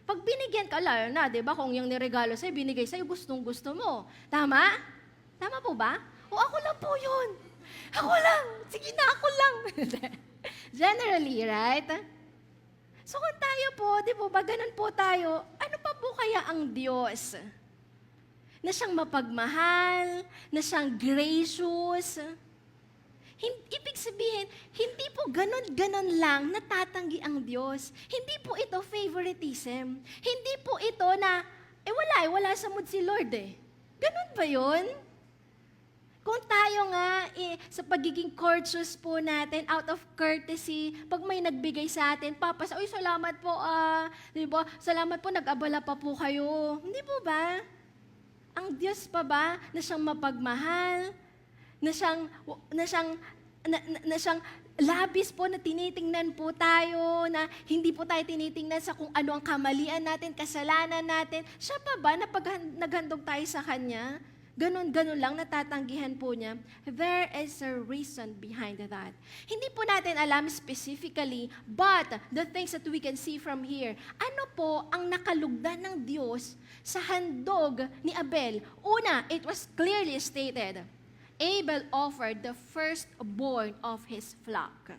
Pag binigyan ka, lalo na, di ba, kung yung niregalo sa'yo, binigay sa'yo, gustong-gusto mo. Tama? Tama po ba? O ako lang po yun. Ako lang. Sige na, ako lang. Generally, right? So kung tayo po, di po ba, ganun po tayo, ano pa po kaya ang Diyos? Na siyang mapagmahal, na siyang gracious. Ibig sabihin, hindi po ganun-ganun lang natatanggi ang Diyos. Hindi po ito favoritism. Hindi po ito na, wala sa mood si Lord eh. Ganun ba yun? Kung tayo nga, sa pagiging courteous po natin, out of courtesy, pag may nagbigay sa atin, papasa, uy, salamat po, di ba? Salamat po, nag-abala pa po kayo. Hindi po ba? Ang Diyos pa ba na siyang mapagmahal, na siyang labis po na tinitingnan po tayo, na hindi po tayo tinitingnan sa kung ano ang kamalian natin, kasalanan natin. Siya pa ba na pag naghandog tayo sa Kanya, ganon lang, natatanggihan po niya? There is a reason behind that. Hindi po natin alam specifically, but the things that we can see from here, ano po ang nakalugdan ng Diyos sa handog ni Abel? Una, it was clearly stated, Abel offered the firstborn of his flock.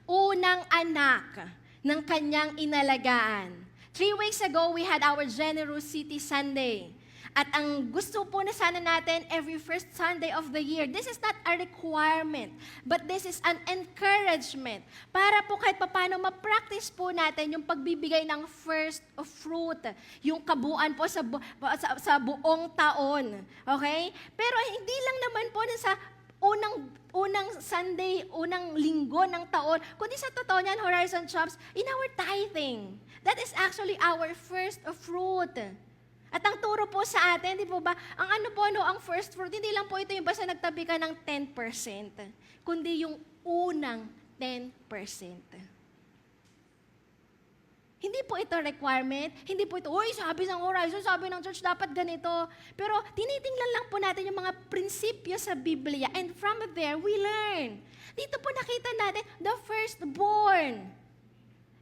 Unang anak ng kanyang inalagaan. 3 weeks ago, we had our Generosity Sunday. At ang gusto po na sana natin every first Sunday of the year, this is not a requirement, but this is an encouragement para po kahit paano ma-practice po natin yung pagbibigay ng first of fruit, yung kabuuan po sa buong taon. Okay? Pero hindi lang naman po sa unang Sunday, unang linggo ng taon, kundi sa totoo niyan, Horizon Chops, in our tithing. That is actually our first of fruit. At ang turo po sa atin, di po ba, ang ang first fruit, hindi lang po ito yung basta nagtabi ka ng 10%, kundi yung unang 10%. Hindi po ito requirement, hindi po ito, uy, sabi ng Horizon, sabi ng church, dapat ganito. Pero tinitingnan lang po natin yung mga prinsipyo sa Biblia, and from there, we learn. Dito po nakita natin, the firstborn.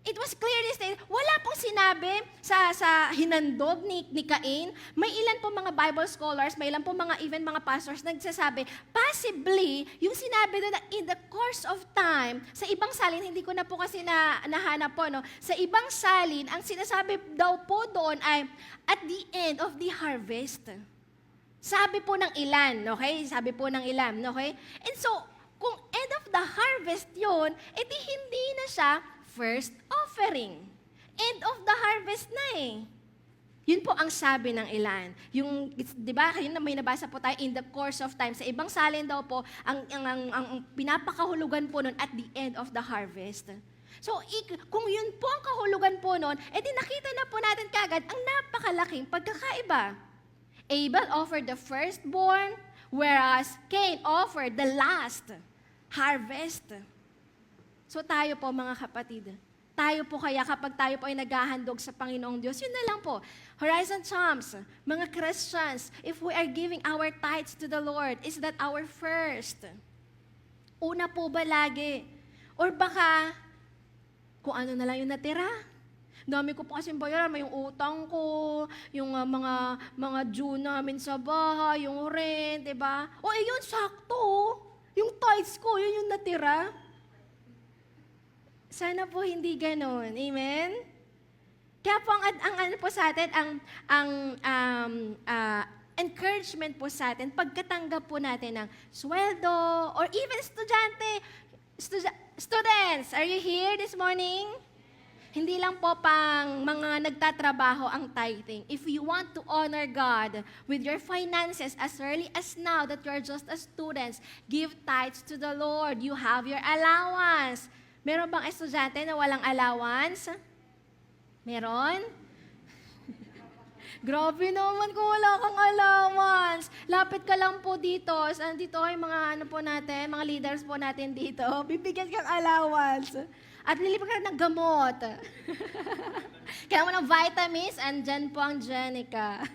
It was clearly stated, wala pong sinabi sa hinandog ni Cain. May ilan po mga Bible scholars, may ilan po even mga pastors nagsasabi, possibly, yung sinabi doon na in the course of time, sa ibang salin, hindi ko na po kasi nahanap po, no? Sa ibang salin, ang sinasabi daw po doon ay at the end of the harvest. Sabi po ng ilan, okay? Sabi po ng ilan, okay? And so, kung end of the harvest yun, edi hindi na siya first offering. End of the harvest na eh. Yun po ang sabi ng ilan. Yung, di ba, yun na may nabasa po tayo, in the course of time. Sa ibang salin daw po, ang pinapakahulugan po nun at the end of the harvest. So, kung yun po ang kahulugan po nun, edi nakita na po natin kagad ang napakalaking pagkakaiba. Abel offered the firstborn, whereas Cain offered the last harvest. So tayo po mga kapatid, tayo po kaya kapag tayo po ay naghahandog sa Panginoong Diyos, yun na lang po. Horizon Chomps, mga Christians, if we are giving our tithes to the Lord, is that our first? Una po ba lagi? Or baka, kung ano na lang yung natira? Dami ko po kasing bayaran, may yung utang ko, yung mga due namin sa bahay, yung rent, diba? O yun, sakto. Yung tithes ko, yun yung natira. Sana po hindi ganon. Amen? Kaya po ang ano po sa atin, encouragement po sa atin, pagkatanggap po natin ng sweldo, or even students, are you here this morning? Hindi lang po pang mga nagtatrabaho ang tithing. If you want to honor God with your finances as early as now that you are just as students, give tithes to the Lord. You have your allowance. Meron bang estudyante na walang allowance? Meron? Grabe naman kung wala kang allowance. Lapit ka lang po dito. Dito ay mga ano po natin, mga leaders po natin dito. Bibigyan kang allowance. At lilipat ka ng gamot. Kailangan mo ng vitamins, andyan po ang Jenica.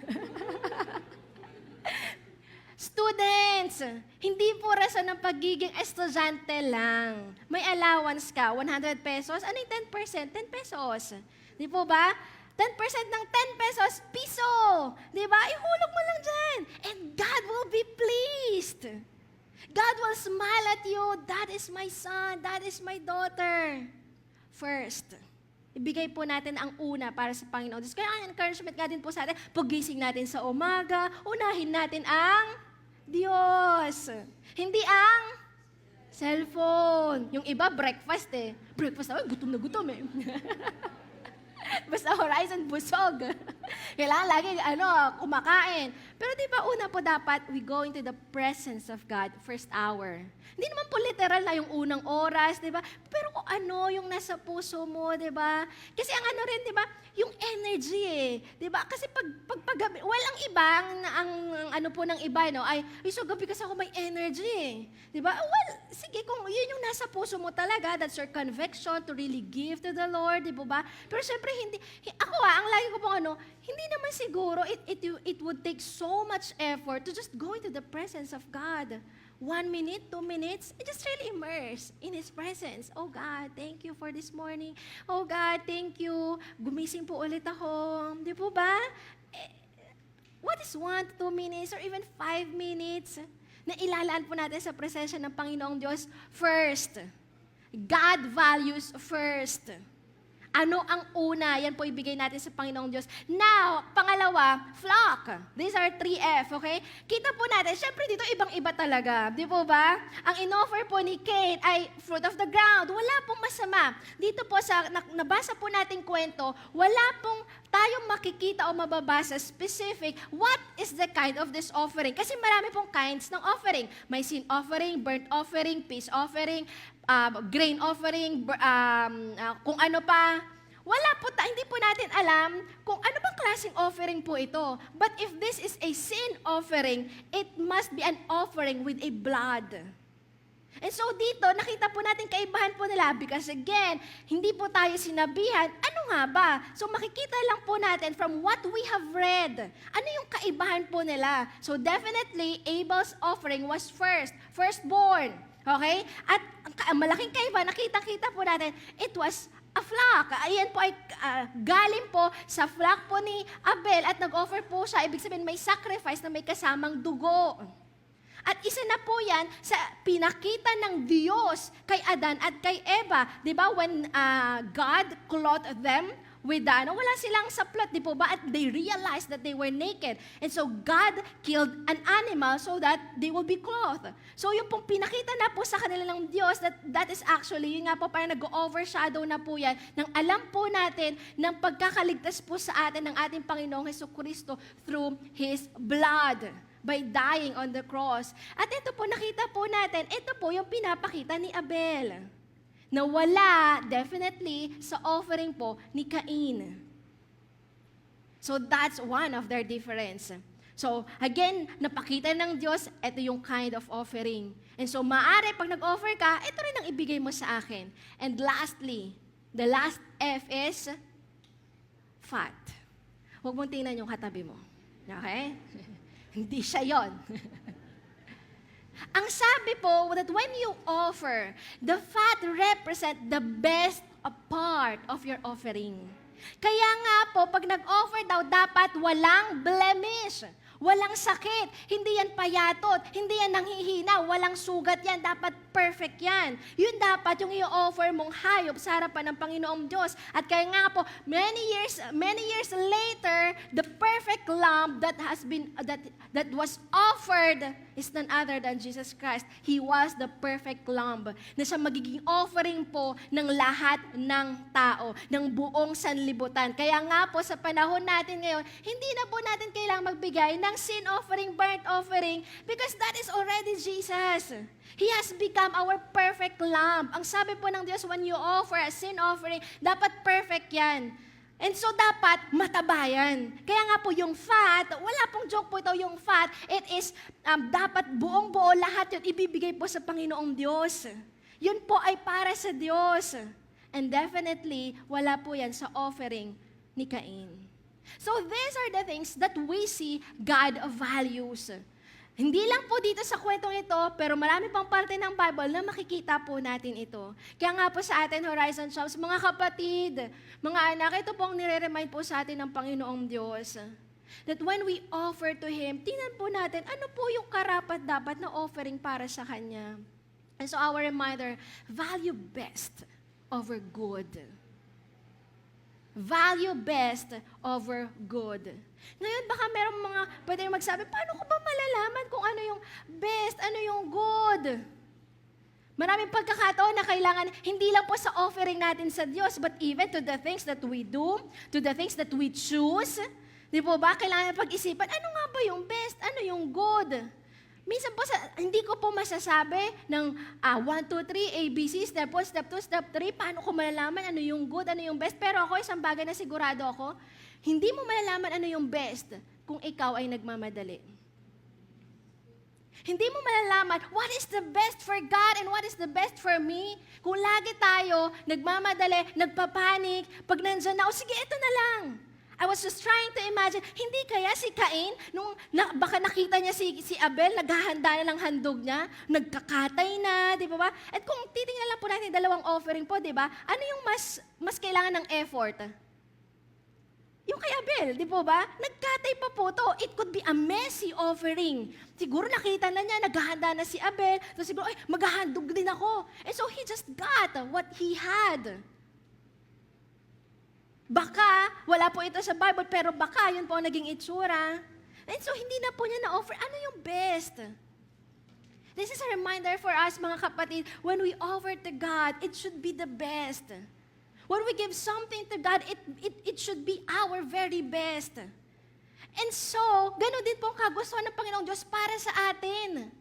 Students, hindi po rason ng pagiging estudyante lang. May allowance ka, 100 pesos. Ano yung 10%? 10 pesos. Di po ba? 10% ng 10 pesos, piso. Di ba? Ihulog mo lang dyan. And God will be pleased. God will smile at you. That is my son. That is my daughter. First, ibigay po natin ang una para sa Panginoon Diyos. Kaya ang encouragement nga din po sa atin, pagising natin sa umaga, unahin natin ang Diyos. Hindi ang cellphone. Yung iba, breakfast eh. Breakfast na, gutom eh. Basta Horizon, busog. Kailangan lagi, kumakain. Pero di ba, una po dapat, we go into the presence of God, first hour. Hindi naman po literal na yung unang oras, di ba? Pero kung ano yung nasa puso mo, di ba? Kasi ang ano rin, di ba? Yung energy di ba? Kasi paggabi, ang iba, ang ano po ng iba, no, ay so gabi kasi ako may energy di ba? Well, sige, kung yun yung nasa puso mo talaga, that's your conviction to really give to the Lord, di ba? Pero syempre, ako ang lagi ko pong hindi naman siguro, it would take so much effort to just go into the presence of God. 1 minute, 2 minutes, just really immerse in His presence. Oh God, thank you for this morning. Oh God, thank you. Gumising po ulit ako. Di po ba? What is 1 to 2 minutes or even 5 minutes na ilalaan po natin sa presensya ng Panginoong Diyos first? God values first. Ano ang una? Yan po ibigay natin sa Panginoong Diyos. Now, pangalawa, flock. These are 3F, okay? Kita po natin, syempre dito ibang-iba talaga. Di po ba? Ang inoffer po ni Cain ay fruit of the ground. Wala pong masama. Dito po sa nabasa po nating kwento, wala pong tayong makikita o mababasa specific what is the kind of this offering. Kasi marami pong kinds ng offering. May sin offering, burnt offering, peace offering, grain offering, kung ano pa. Wala po, hindi po natin alam kung ano bang klaseng offering po ito. But if this is a sin offering, it must be an offering with a blood. And so dito, nakita po natin kaibahan po nila because again, hindi po tayo sinabihan, ano nga ba? So makikita lang po natin from what we have read, ano yung kaibahan po nila. So definitely, Abel's offering was firstborn. Okay? At ang malaking kaiba, nakita-kita po natin, it was a flock. Ayan po ay galing po sa flock po ni Abel at nag-offer po siya. Ibig sabihin may sacrifice na may kasamang dugo. At isa na po yan sa pinakita ng Diyos kay Adan at kay Eva. Di ba? When God clothed them with wala silang saplot, di po ba? At they realized that they were naked. And so God killed an animal so that they will be clothed. So yung pong pinakita na po sa kanila ng Diyos, that is actually, yun nga po parang nag-overshadow na po yan, ng alam po natin ng pagkakaligtas po sa atin ng ating Panginoong Jesucristo through His blood by dying on the cross. At ito po, nakita po natin, ito po yung pinapakita ni Abel na wala, definitely, sa offering po ni Cain. So that's one of their difference. So again, napakita ng Diyos, ito yung kind of offering. And so maaari, pag nag-offer ka, ito rin ang ibigay mo sa akin. And lastly, the last F is fat. Huwag mong tingnan yung katabi mo. Okay? Hindi siya yon. Ang sabi po that when you offer, the fat represent the best part of your offering. Kaya nga po, pag nag-offer daw, dapat walang blemish. Walang sakit, hindi yan payatot, hindi yan nanghihina, walang sugat yan, dapat perfect yan. Yun dapat yung i-offer mong hayop sa harapan ng Panginoong Diyos. At kaya nga po, many years later, the perfect lamb that was offered is none other than Jesus Christ. He was the perfect lamb na siya magiging offering po ng lahat ng tao, ng buong sanlibutan. Kaya nga po sa panahon natin ngayon, hindi na po natin kailangang magbigay ng sin offering, burnt offering, because that is already Jesus. He has become our perfect lamb. Ang sabi po ng Diyos, when you offer a sin offering, dapat perfect yan. And so dapat matabayan. Kaya nga po yung fat, wala pong joke po ito, yung fat, it is dapat buong-buo lahat yun, ibibigay po sa Panginoong Diyos. Yun po ay para sa Diyos. And definitely, wala po yan sa offering ni Cain. So these are the things that we see God values. Hindi lang po dito sa kwentong ito, pero marami pang parte ng Bible na makikita po natin ito. Kaya nga po sa atin, Horizon Shops, mga kapatid, mga anak, ito pong nire-remind po sa atin ng Panginoong Diyos. That when we offer to Him, tingnan po natin, ano po yung karapat-dapat na offering para sa Kanya. And so our reminder, value best over good. Value best over good. Ngayon, baka merong mga pwede magsabi, paano ko ba malalaman kung ano yung best, ano yung good? Maraming pagkakataon na kailangan, hindi lang po sa offering natin sa Diyos, but even to the things that we do, to the things that we choose. Di po ba? Kailangan pag-isipan, ano nga ba yung best? Ano yung good? Minsan po, hindi ko po masasabi ng 1, 2, 3, ABC, step 1, step 2, step 3, paano ko malalaman ano yung good, ano yung best. Pero ako, isang bagay na sigurado ako, hindi mo malalaman ano yung best kung ikaw ay nagmamadali. Hindi mo malalaman what is the best for God and what is the best for me. Kung lagi tayo nagmamadali, nagpapanik, pag nandyan na, sige, ito na lang. I was just trying to imagine, hindi kaya si Cain, baka nakita niya si Abel, naghahanda na ng handog niya, nagkakatay na, di ba? At kung titingnan lang po natin dalawang offering po, di ba? Ano yung mas kailangan ng effort? Yung kay Abel, di po ba? Nagkatay pa po to. It could be a messy offering. Siguro nakita na niya, naghahanda na si Abel. So siguro, ay, maghahandog din ako. And so he just got what he had. Baka, wala po ito sa Bible, pero baka yun po ang naging itsura. And so hindi na po niya na-offer. Ano yung best? This is a reminder for us, mga kapatid, when we offer to God, it should be the best. When we give something to God, it should be our very best. And so, ganun din po ang kagustuhan ng Panginoong Diyos para sa atin.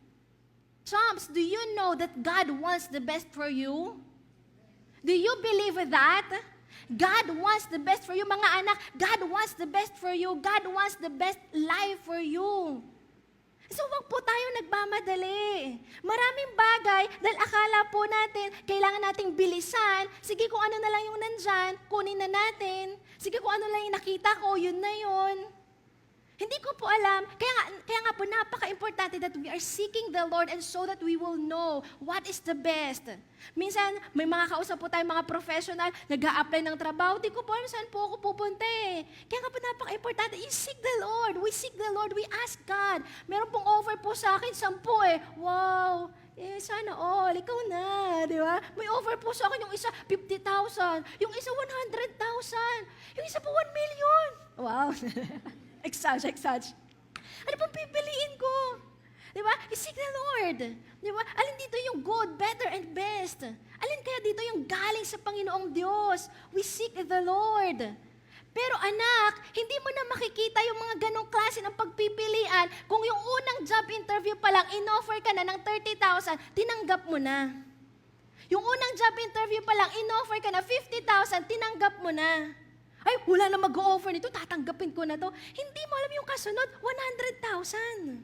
Chomps, do you know that God wants the best for you? Do you believe that? God wants the best for you, mga anak. God wants the best for you. God wants the best life for you. So, wag po tayo nagmamadali. Maraming bagay, dahil akala po natin, kailangan nating bilisan. Sige, kung ano na lang yung nandyan, kunin na natin. Sige, kung ano lang yung nakita ko, yun na yun. Hindi ko po alam. Kaya nga po, napaka-importante that we are seeking the Lord and so that we will know what is the best. Minsan, may mga kausap po tayo, mga professional, nag-a-apply ng trabaho. Di ko po alam saan po ako pupunta eh. Kaya nga po, napaka-importante. You seek the Lord. We seek the Lord. We ask God. Meron pong offer po sa akin, 10 eh. Wow! Sana all, ikaw na, di ba? May offer po sa akin, yung isa, 50,000. Yung isa, 100,000. Yung isa po, 1 million. Wow! Exage. Ano pong pipiliin ko? Di ba? Seek the Lord. Di ba? Alin dito yung good, better, and best? Alin kaya dito yung galing sa Panginoong Diyos? We seek the Lord. Pero anak, hindi mo na makikita yung mga ganong klase ng pagpipilian kung yung unang job interview pa lang, in-offer ka na ng 30,000, tinanggap mo na. Yung unang job interview pa lang, in-offer ka na 50,000, tinanggap mo na. Ay, wala na mag-o-offer nito, tatanggapin ko na to. Hindi mo alam yung kasunod, 100,000.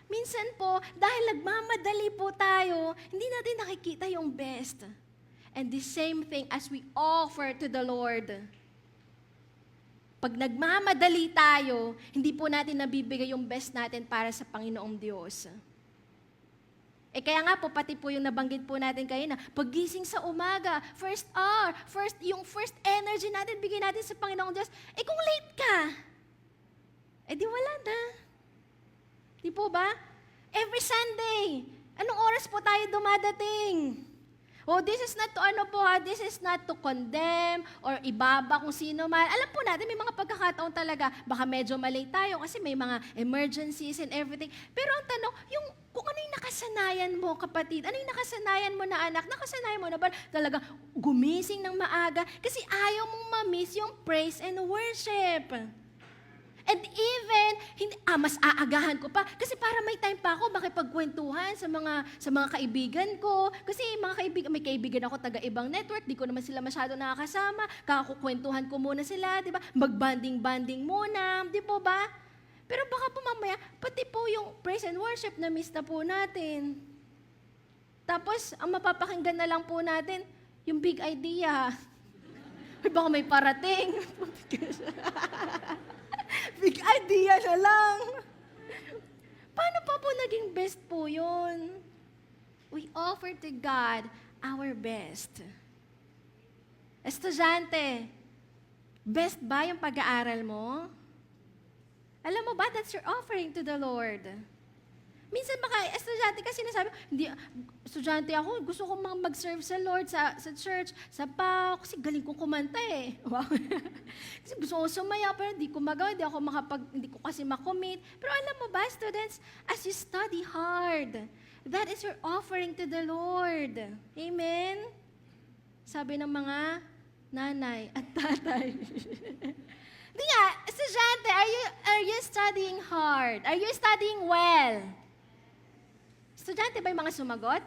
Minsan po, dahil nagmamadali po tayo, hindi natin nakikita yung best. And the same thing as we offer to the Lord. Pag nagmamadali tayo, hindi po natin nabibigay yung best natin para sa Panginoong Diyos. Kaya nga po, pati po yung nabanggit po natin kayo na paggising sa umaga, first hour, yung first energy natin, bigay natin sa Panginoong Diyos. Kung late ka, di wala na. Di po ba? Every Sunday, anong oras po tayo dumadating? This is not to this is not to condemn or ibaba kung sino man. Alam po natin, may mga pagkakataon talaga, baka medyo malate tayo kasi may mga emergencies and everything. Pero ang tanong, kung ano yung nakasanayan mo, kapatid, ano yung nakasanayan mo na anak, nakasanayan mo na ba talaga gumising ng maaga kasi ayaw mong ma-miss yung praise and worship. And even, mas aagahan ko pa. Kasi para may time pa ako makipagkwentuhan sa mga kaibigan ko. Kasi may kaibigan ako taga-ibang network, di ko naman sila masyado nakakasama. Kakukwentuhan ko muna sila, di ba? Mag-banding-banding muna, di po ba? Pero baka po mamaya, pati po yung praise and worship na miss na po natin. Tapos, ang mapapakinggan na lang po natin, yung big idea. Baka may parating. Big idea na lang. Paano pa po naging best po yun? We offer to God our best. Estudyante, best ba yung pag-aaral mo? Alam mo ba, that's your offering to the Lord. Minsan baka estudyante kasi nasabi, hindi, estudyante ako, gusto ko mag-serve sa Lord, sa church, sa PAO, kasi galing kong kumanta eh. Wow. Kasi gusto ko sumaya, pero hindi ko magawa, hindi ko kasi makommit. Pero alam mo ba, students, as you study hard, that is your offering to the Lord. Amen? Sabi ng mga nanay at tatay. Di nga, estudyante, are you studying hard? Are you studying well? Estudyante ba yung mga sumagot?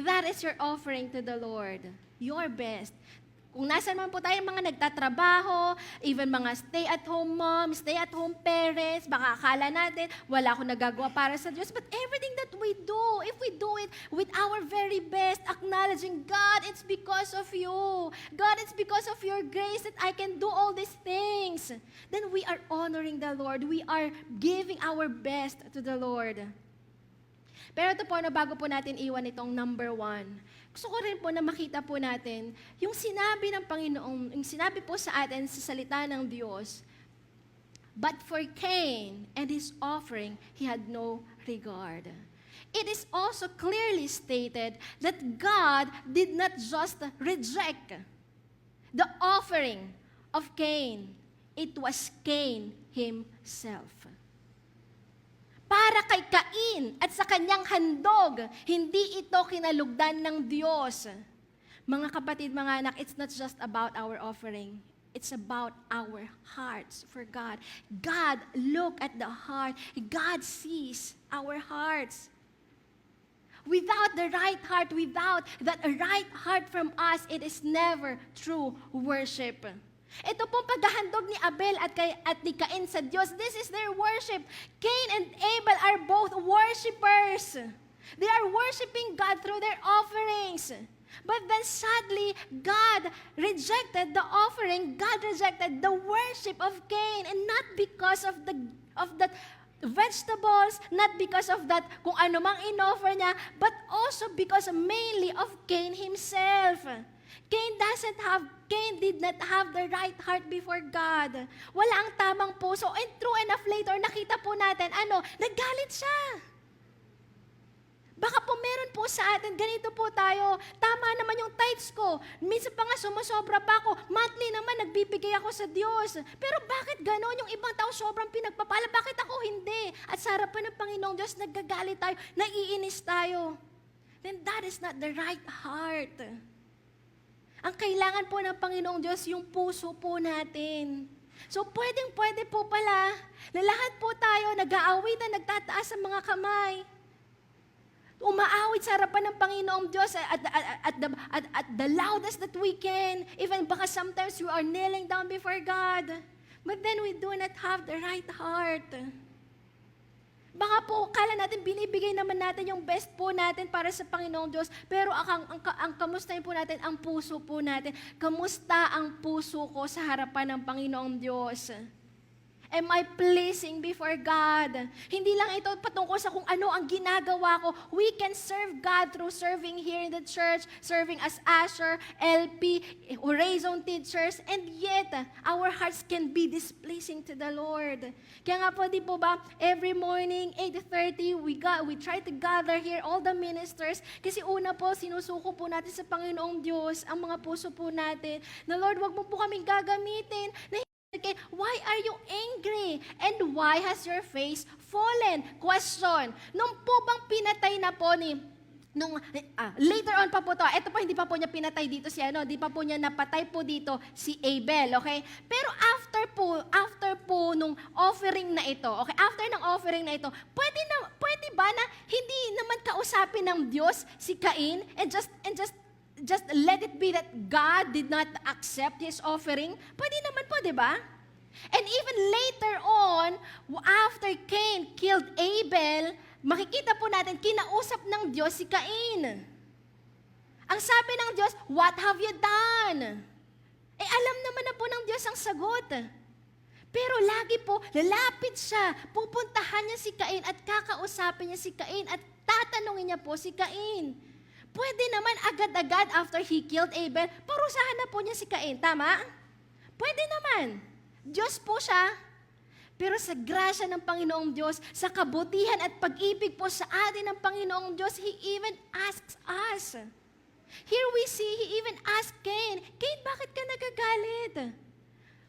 That is your offering to the Lord. Your best. Kung nasa naman po tayo mga nagtatrabaho, even mga stay-at-home moms, stay-at-home parents, baka akala natin, wala akong nagagawa para sa Diyos. But everything that we do, if we do it with our very best, acknowledging, God, it's because of you. God, it's because of your grace that I can do all these things. Then we are honoring the Lord. We are giving our best to the Lord. Pero ito po, bago po natin iwan itong number 1, gusto ko rin po na makita po natin yung sinabi ng Panginoon, yung sinabi po sa atin sa salita ng Diyos, but for Cain and his offering, he had no regard. It is also clearly stated that God did not just reject the offering of Cain. It was Cain himself. Para kay Cain at sa kanyang handog, hindi ito kinalugdan ng Diyos. Mga kapatid, mga anak, it's not just about our offering. It's about our hearts for God. God look at the heart. God sees our hearts. Without the right heart, without that right heart from us, it is never true worship. Ito pong paghahandog ni Abel at ni Cain sa Diyos, this is their worship. Cain and Abel are both worshipers. They are worshiping God through their offerings. But then sadly, God rejected the offering. God rejected the worship of Cain, and not because of that vegetables, not because of that kung ano mang in-offer niya, but also because mainly of Cain himself. Cain did not have the right heart before God. Wala ang tamang puso. And true enough later, nakita po natin, naggalit siya. Baka po meron po sa atin, ganito po tayo, tama naman yung tithes ko. Minsan pa nga sumusobra pa ako, monthly naman nagbibigay ako sa Diyos. Pero bakit ganon? Yung ibang tao sobrang pinagpapala, bakit ako hindi? At sa harapan ng Panginoong Diyos, nagagalit tayo, naiinis tayo. Then that is not the right heart. Ang kailangan po ng Panginoong Diyos, yung puso po natin. So, pwede po pala na lahat po tayo nag-aawit na nagtataas sa mga kamay. Umaawit sa harapan ng Panginoong Diyos at the loudest that we can. Even baka sometimes we are kneeling down before God. But then we do not have the right heart. Baka po, kala natin, binibigay naman natin yung best po natin para sa Panginoong Diyos. Pero ang kamustahin po natin, ang puso po natin. Kamusta ang puso ko sa harapan ng Panginoong Diyos? Am I pleasing before God? Hindi lang ito patungkol sa kung ano ang ginagawa ko. We can serve God through serving here in the church, serving as usher, LP, Horizon teachers, and yet our hearts can be displeasing to the Lord. Kaya nga po, di po ba, every morning, 8:30, we try to gather here, all the ministers, kasi una po, sinusuko po natin sa Panginoong Diyos ang mga puso po natin, na Lord, wag mo po kaming gagamitin, na okay, why are you angry? And why has your face fallen? Question. Nung po bang pinatay na po later on pa po to, ito po hindi pa po niya pinatay dito di pa po niya napatay po dito si Abel, okay? Pero after po nung offering na ito, okay, after ng offering na ito, pwede ba na hindi naman kausapin ng Diyos si Cain and just let it be that God did not accept his offering? Pwede naman po, di ba? And even later on, after Cain killed Abel, makikita po natin, kinausap ng Diyos si Cain. Ang sabi ng Diyos, what have you done? Alam naman na po ng Diyos ang sagot. Pero lagi po, lalapit siya, pupuntahan niya si Cain at kakausapin niya si Cain at tatanungin niya po si Cain. Pwede naman agad-agad after he killed Abel, parusahan na po niya si Cain. Tama? Pwede naman. Diyos po siya. Pero sa grasya ng Panginoong Diyos, sa kabutihan at pag-ibig po sa atin ng Panginoong Diyos, He even asks us. Here we see, He even asked Cain, Cain, bakit ka nagagalit?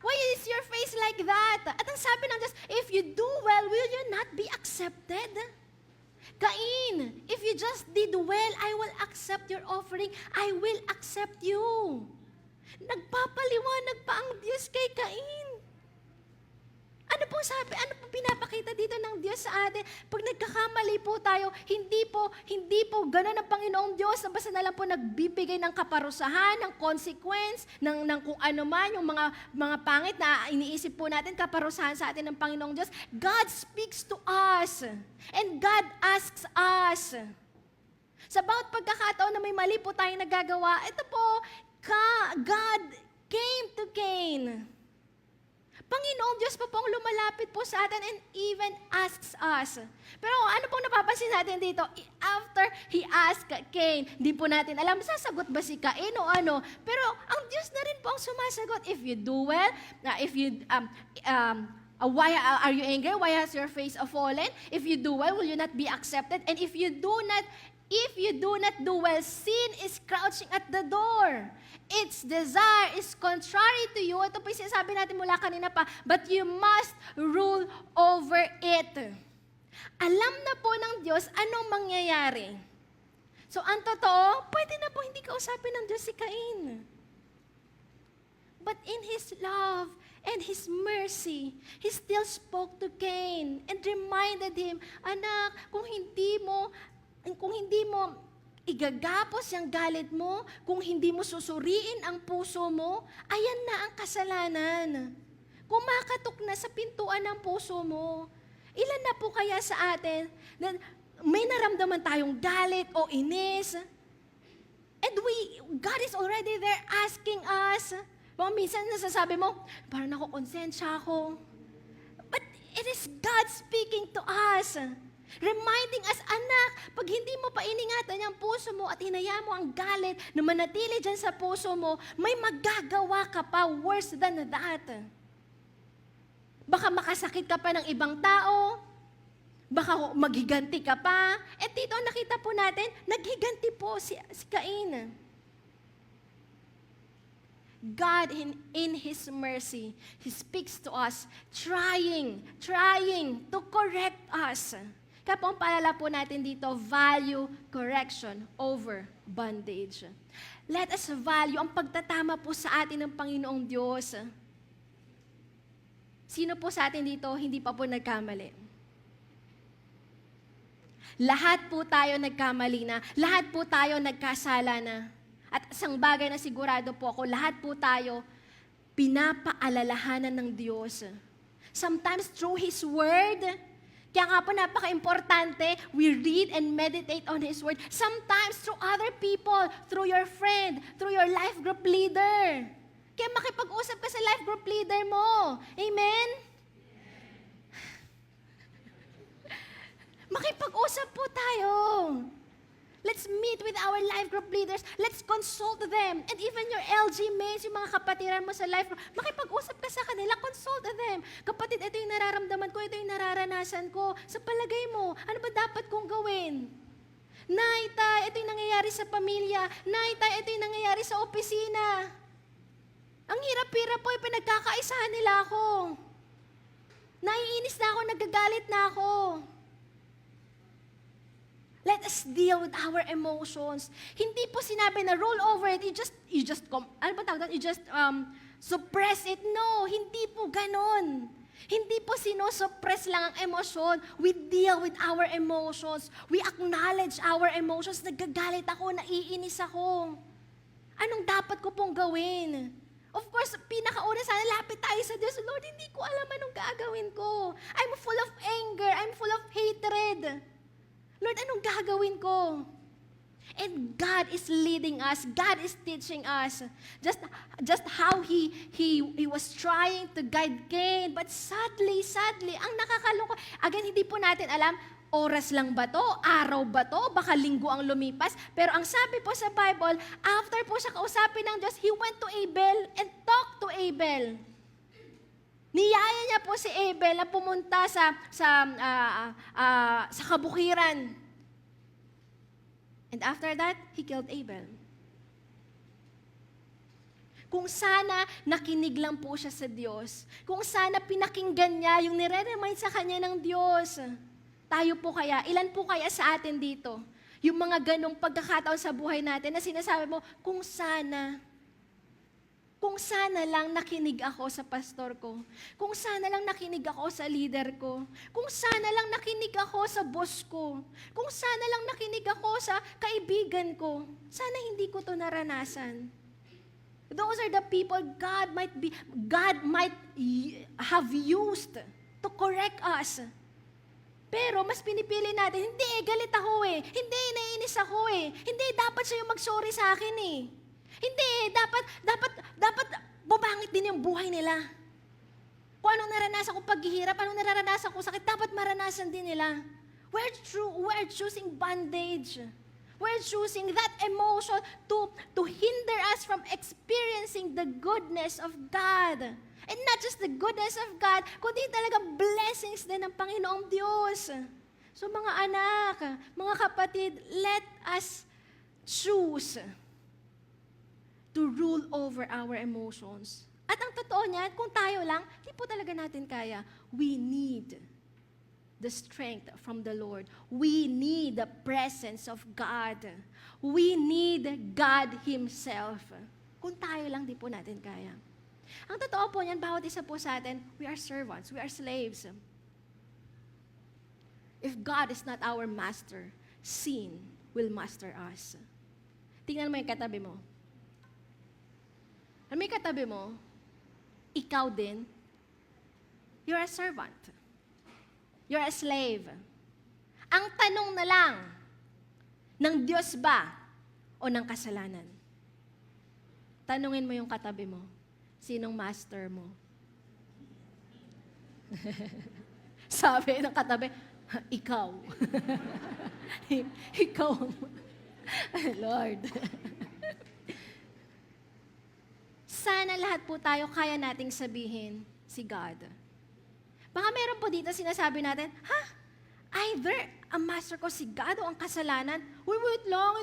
Why is your face like that? At ang sabi ng Diyos, if you do well, will you not be accepted? Cain, if you just did well, I will accept your offering. I will accept you. Nagpapaliwanag pa ang Diyos kay Cain. Ano pong sabi? Ano pong pinapakita dito ng Diyos sa atin? Pag nagkakamali po tayo, hindi po ganun ang Panginoong Diyos na basta na lang po nagbibigay ng kaparusahan, ng consequence, ng kung ano man, yung mga pangit na iniisip po natin, kaparusahan sa atin ng Panginoong Diyos. God speaks to us. And God asks us. Sa bawat pagkakataon na may mali po tayong nagagawa, ito po, God came to Cain. Panginoong Diyos po pong lumalapit po sa atin and even asks us. Pero ano pong napapansin natin dito? After He asked Cain, di po natin alam, sasagot ba si Cain o ano? Pero ang Diyos na rin po ang sumasagot. If you do well, why are you angry? Why has your face fallen? If you do well, will you not be accepted? And if you do not do well, sin is crouching at the door. Its desire is contrary to you. Ito po yung sinasabi natin mula kanina pa, but you must rule over it. Alam na po ng Diyos anong mangyayari. So, ang totoo, pwede na po hindi kausapin ng Diyos si Cain. But in His love and His mercy, He still spoke to Cain and reminded him, anak, kung hindi mo igagapos yung galit mo, kung hindi mo susuriin ang puso mo, ayan na ang kasalanan. Kumakatok na sa pintuan ng puso mo. Ilan na po kaya sa atin na may naramdaman tayong galit o inis? And God is already there asking us. Minsan nasasabi mo, parang nakukonsensya ako. But it is God speaking to us. Reminding us, anak, pag hindi mo pa iningatan yung puso mo at hinayaan mo ang galit na manatili dyan sa puso mo, may magagawa ka pa worse than that. Baka makasakit ka pa ng ibang tao, baka maghiganti ka pa. At dito nakita po natin, naghiganti po si Cain. God in His mercy, He speaks to us, trying to correct us. Kaya po ang paalala po natin dito, value correction over bondage. Let us value ang pagtatama po sa atin ng Panginoong Diyos. Sino po sa atin dito hindi pa po nagkamali? Lahat po tayo nagkamali na. Lahat po tayo nagkasala na. At isang bagay na sigurado po ako, lahat po tayo pinapaalalahanan ng Diyos. Sometimes through His Word. Kaya nga po napaka-importante, we read and meditate on His Word. Sometimes through other people, through your friend, through your life group leader. Kaya makipag-usap ka sa life group leader mo. Amen? Makipag-usap po tayo. Let's meet with our life group leaders. Let's consult them. And even your LG mates, yung mga kapatiran mo sa life group, makipag-usap ka sa kanila, consult them. Kapatid, ito yung nararamdaman ko, ito yung nararanasan ko. Sa palagay mo, ano ba dapat kong gawin? Nay, tay, ito yung nangyayari sa pamilya. Nay, tay, ito yung nangyayari sa opisina. Ang hirap-hirap po, pinagkakaisahan nila ako. Naiinis na ako, nagagalit na ako. Let us deal with our emotions. Hindi po sinabi na roll over it, you just suppress it. No, hindi po ganon. Hindi po sinosuppress lang ang emosyon. We deal with our emotions. We acknowledge our emotions. Nagagalit ako, naiinis ako. Anong dapat ko pong gawin? Of course, pinakauna sana, lapit tayo sa Diyos. Lord, hindi ko alam anong gagawin ko. I'm full of anger. I'm full of hatred. Lord, anong gagawin ko? And God is leading us. God is teaching us. Just how He was trying to guide Cain. But sadly, ang nakakalungkot, again, hindi po natin alam, oras lang ba to? Araw ba to? Baka linggo ang lumipas. Pero ang sabi po sa Bible, after po siya kausapin ng Diyos, He went to Abel and talked to Abel. Niyaya niya po si Abel na pumunta sa kabukiran. And after that, he killed Abel. Kung sana nakinig lang po siya sa Diyos, kung sana pinakinggan niya yung nire-remind sa kanya ng Diyos, tayo po kaya, ilan po kaya sa atin dito, yung mga ganong pagkakataon sa buhay natin na sinasabi mo, kung sana lang nakinig ako sa pastor ko, kung sana lang nakinig ako sa leader ko, kung sana lang nakinig ako sa boss ko, kung sana lang nakinig ako sa kaibigan ko, sana hindi ko to naranasan. Those are the people God might have used to correct us. Pero mas pinipili natin, hindi, galit ako eh. Hindi, naiinis ako eh. Hindi, dapat siya yung mag-sorry sa akin eh. Hindi, dapat bumangit din yung buhay nila. Kung anong naranasan ko paghihirap, anong naranasan ko sakit, dapat maranasan din nila. We're choosing bondage. We're choosing that emotion to hinder us from experiencing the goodness of God. And not just the goodness of God, kundi talaga blessings din ng Panginoong Diyos. So mga anak, mga kapatid, let us choose to rule over our emotions. At ang totoo niyan, kung tayo lang, di po talaga natin kaya. We need the strength from the Lord. We need the presence of God. We need God Himself. Kung tayo lang, di po natin kaya. Ang totoo po niyan, bawat isa po sa atin, we are servants, we are slaves. If God is not our master, sin will master us. Tingnan mo yung katabi mo. Ano may katabi mo? Ikaw din, you're a servant. You're a slave. Ang tanong na lang, ng Diyos ba o ng kasalanan? Tanungin mo yung katabi mo, sinong master mo? Sabi ng katabi, ikaw. Ikaw. Lord. Sana lahat po tayo kaya nating sabihin si God. Baka meron po dito sinasabi natin, either ang master ko si God o ang kasalanan? Wait lang,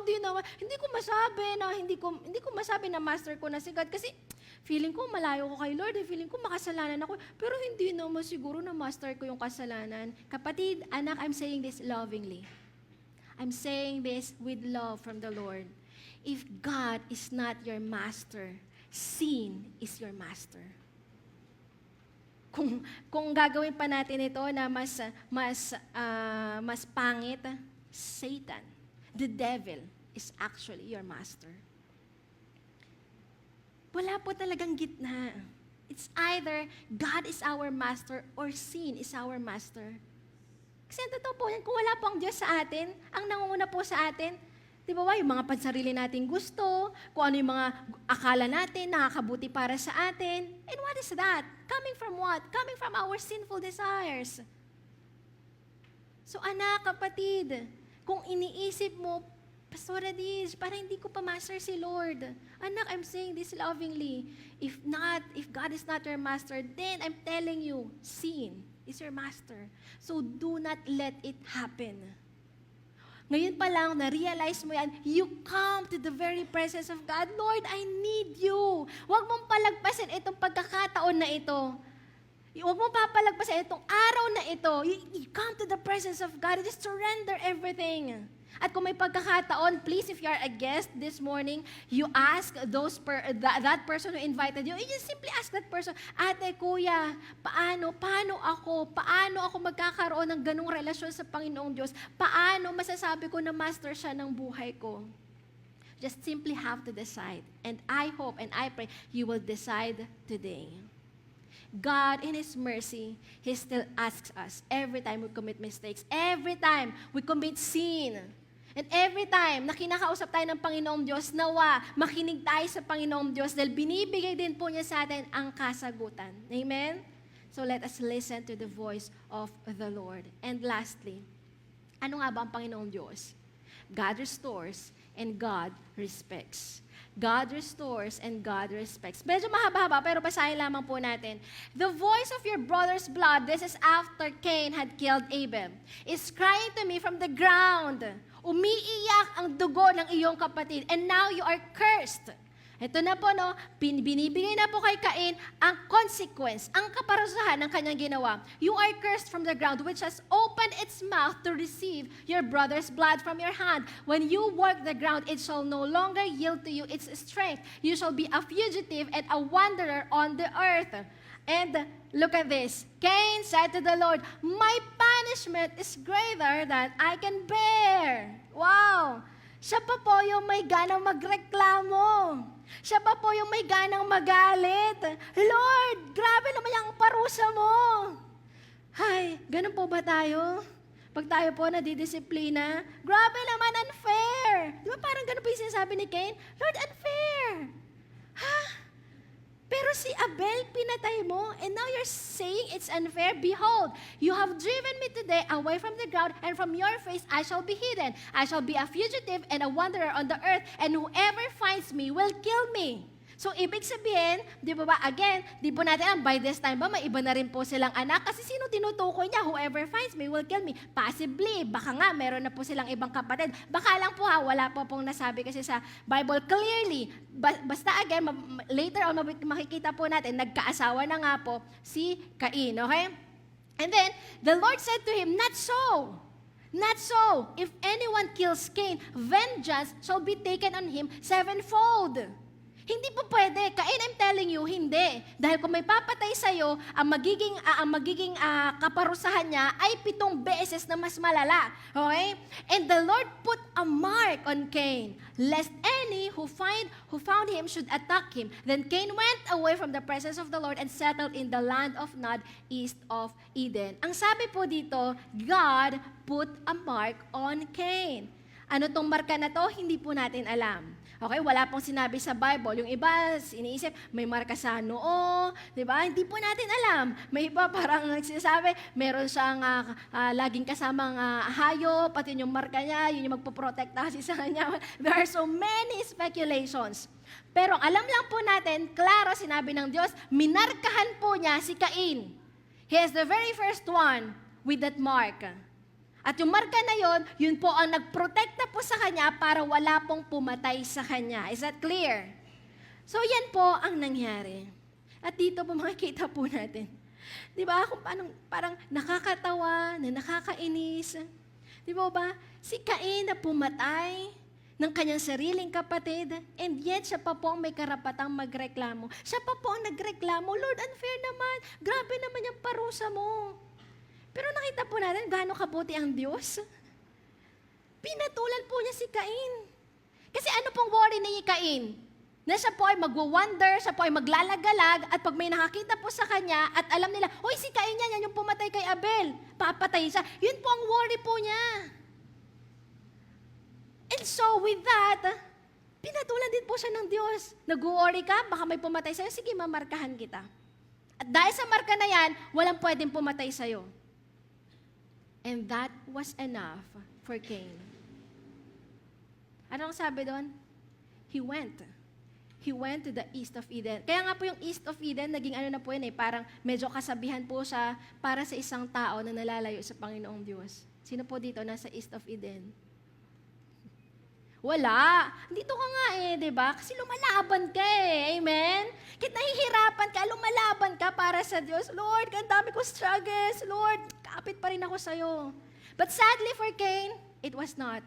hindi ko masabi na master ko na si God kasi feeling ko malayo ko kay Lord, feeling ko makasalanan ako, pero hindi naman siguro na master ko yung kasalanan. Kapatid, anak, I'm saying this lovingly. I'm saying this with love from the Lord. If God is not your master, sin is your master. Kung gagawin pa natin ito na mas pangit, Satan, the devil, is actually your master. Wala po talagang gitna. It's either God is our master or sin is our master. Kasi ang totoo po yan, kung wala po ang Diyos sa atin, ang nangunguna po sa atin, di ba yung mga pansarili nating gusto, kung ano yung mga akala natin, nakakabuti para sa atin. And what is that? Coming from what? Coming from our sinful desires. So anak, kapatid, kung iniisip mo, Pastora Diz, parang hindi ko pa master si Lord. Anak, I'm saying this lovingly. If God is not your master, then I'm telling you, sin is your master. So do not let it happen. Ngayon pa lang, na-realize mo yan, you come to the very presence of God. Lord, I need you. Huwag mong palagpasin itong pagkakataon na ito. Huwag mong papalagpasin itong araw na ito. You come to the presence of God. Just surrender everything. At kung may pagkakataon, please, if you are a guest this morning, you ask that person who invited you, you just simply ask that person, Ate, Kuya, paano ako magkakaroon ng ganung relasyon sa Panginoong Diyos? Paano masasabi ko na master siya ng buhay ko? Just simply have to decide. And I hope and I pray you will decide today. God, in His mercy, He still asks us every time we commit mistakes, every time we commit sin, and every time na kinakausap tayo ng Panginoong Diyos, nawa, makinig tayo sa Panginoong Diyos dahil binibigay din po niya sa atin ang kasagutan. Amen? So let us listen to the voice of the Lord. And lastly, ano nga ba ang Panginoong Diyos? God restores and God respects. God restores and God respects. Medyo mahaba-haba, pero basahin lamang po natin. The voice of your brother's blood, this is after Cain had killed Abel, is crying to me from the ground. Umiiyak ang dugo ng iyong kapatid, and now you are cursed. Ito na po, no, binibigay na po kay Cain ang consequence, ang kaparusahan ng kanyang ginawa. You are cursed from the ground, which has opened its mouth to receive your brother's blood from your hand. When you work the ground, it shall no longer yield to you its strength. You shall be a fugitive and a wanderer on the earth. And look at this. Cain said to the Lord, my punishment is greater than I can bear. Wow! Siya pa po yung may ganang magreklamo. Siya pa po yung may ganang magalit. Lord, grabe naman yung parusa mo. Hay, ganun po ba tayo? Pag tayo po nadidisiplina, grabe naman, unfair. Di ba parang ganun po yung sinasabi ni Cain? Lord, unfair. Ha? Pero si Abel, pinatay mo, and now you're saying it's unfair? Behold, you have driven me today away from the ground, and from your face I shall be hidden. I shall be a fugitive and a wanderer on the earth, and whoever finds me will kill me. So, ibig sabihin, di ba ba, again, di po natin alam, by this time ba, may iba na rin po silang anak? Kasi sino tinutukoy niya? Whoever finds me will kill me. Possibly, baka nga, meron na po silang ibang kapatid. Baka lang po ha, wala po pong nasabi kasi sa Bible clearly. Basta again, later on, makikita po natin, nagkaasawa na nga po si Cain, okay? And then, the Lord said to him, not so. Not so. If anyone kills Cain, vengeance shall be taken on him sevenfold. Hindi po pwede. Cain, I'm telling you, hindi. Dahil kung may papatay sa'yo, ang magiging kaparusahan niya ay 7 beses na mas malala. Okay? And the Lord put a mark on Cain, lest any who found him should attack him. Then Cain went away from the presence of the Lord and settled in the land of Nod, east of Eden. Ang sabi po dito, God put a mark on Cain. Ano tong marka na to? Hindi po natin alam. Okay, wala pong sinabi sa Bible. Yung iba, iniisip, may marka sa noo, di ba? Hindi po natin alam. May iba parang nagsasabi, meron siyang laging kasamang hayop, pati yung marka niya, yun yung magpoprotekta kasi sa kanya. There are so many speculations. Pero alam lang po natin, klaro sinabi ng Diyos, minarkahan po niya si Cain. He is the very first one with that mark. At yung marka na yon, yun po ang nagprotekta po sa kanya para wala pong pumatay sa kanya. Is that clear? So yan po ang nangyari. At dito po makikita po natin. Di ba? Kung parang nakakatawa, na nakakainis. Di ba ba? Si Cain na pumatay ng kanyang sariling kapatid, and yet siya pa po ang may karapatang magreklamo. Siya pa po ang nagreklamo, Lord, unfair naman. Grabe naman yung parusa mo. Pero nakita po natin gaano kabuti ang Diyos. Pinatulan po niya si Cain. Kasi ano pong worry ni Cain? Na siya po ay magwa-wonder, siya po ay maglalagalag, at pag may nakakita po sa kanya, at alam nila, hoy, si Cain yan yung pumatay kay Abel. Papatayin siya. Yun po ang worry po niya. And so with that, pinatulan din po siya ng Diyos. Nag-worry ka, baka may pumatay sa'yo, sige, mamarkahan kita. At dahil sa marka na yan, walang pwedeng pumatay sa'yo. And that was enough for Cain. Anong sabi doon? He went to the east of Eden. Kaya nga po yung east of Eden, naging ano na po yun parang medyo kasabihan po siya para sa isang tao na nalalayo sa Panginoong Diyos. Sino po dito nasa east of Eden? Wala. Dito ka nga di ba? Kasi lumalaban ka Amen? Kahit nahihirapan ka, lumalaban ka para sa Diyos. Lord, ang dami ko struggles. Lord, kapit pa rin ako sa'yo. But sadly for Cain, it was not.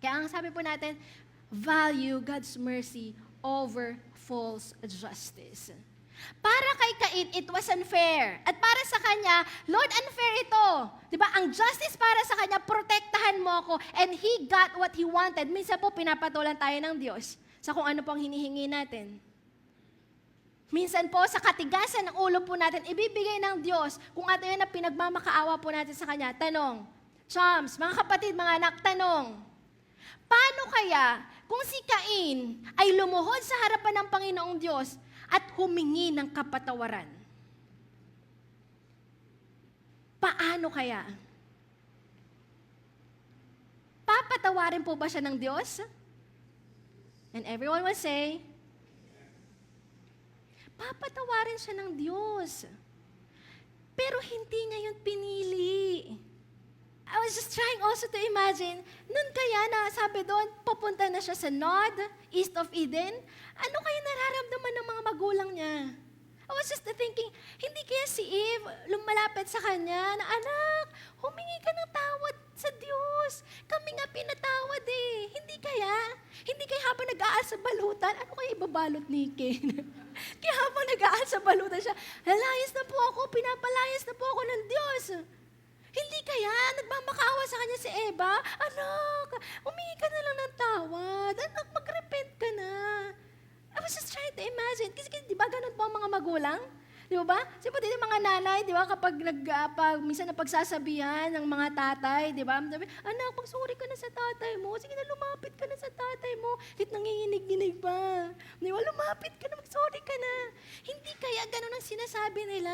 Kaya ang sabi po natin, value God's mercy over false justice. Para kay Cain, it was unfair. At para sa kanya, Lord, unfair ito. Diba? Ang justice para sa kanya, protektahan mo ako. And he got what he wanted. Minsan po, pinapatulan tayo ng Diyos sa kung ano pong hinihingi natin. Minsan po, sa katigasan ng ulo po natin, ibibigay ng Diyos kung ato yan na pinagmamakaawa po natin sa Kanya. Tanong, chums, mga kapatid, mga anak, tanong, paano kaya kung si Cain ay lumuhod sa harapan ng Panginoong Diyos at humingi ng kapatawaran? Paano kaya? Papatawarin po ba siya ng Diyos? And everyone will say, papatawarin siya ng Diyos. Pero hindi niya yun pinili. I was just trying also to imagine, nun kaya na sabi doon, papunta na siya sa Nod, east of Eden, ano kaya nararamdaman ng mga magulang niya? I was just thinking, hindi kaya si Eve lumalapit sa kanya na, anak, humingi ka ng tawad sa Diyos. Kami nga pinatawad eh. Hindi kaya habang nag-aal sa balutan, ano kaya ibabalot ni Cain? Kaya habang nag-aal sa balutan siya, lalayas na po ako, pinapalayas na po ako ng Diyos. Hindi kaya nagmamakaawa sa kanya si Eva, anak, humingi ka na lang ng tawad. Anak, mag-repent ka na. I was just trying to imagine. Kasi di ba ganun po ang mga magulang? Di ba? Siyempre yung mga nanay, di ba, kapag minsan napagsasabihan ng mga tatay, di ba? Sabi, anak, magsuri ka na sa tatay mo. Sige na, lumapit ka na sa tatay mo. Kahit nanginginig-ginig pa. Di ba, lumapit ka na, magsuri ka na. Hindi kaya ganun ang sinasabi nila.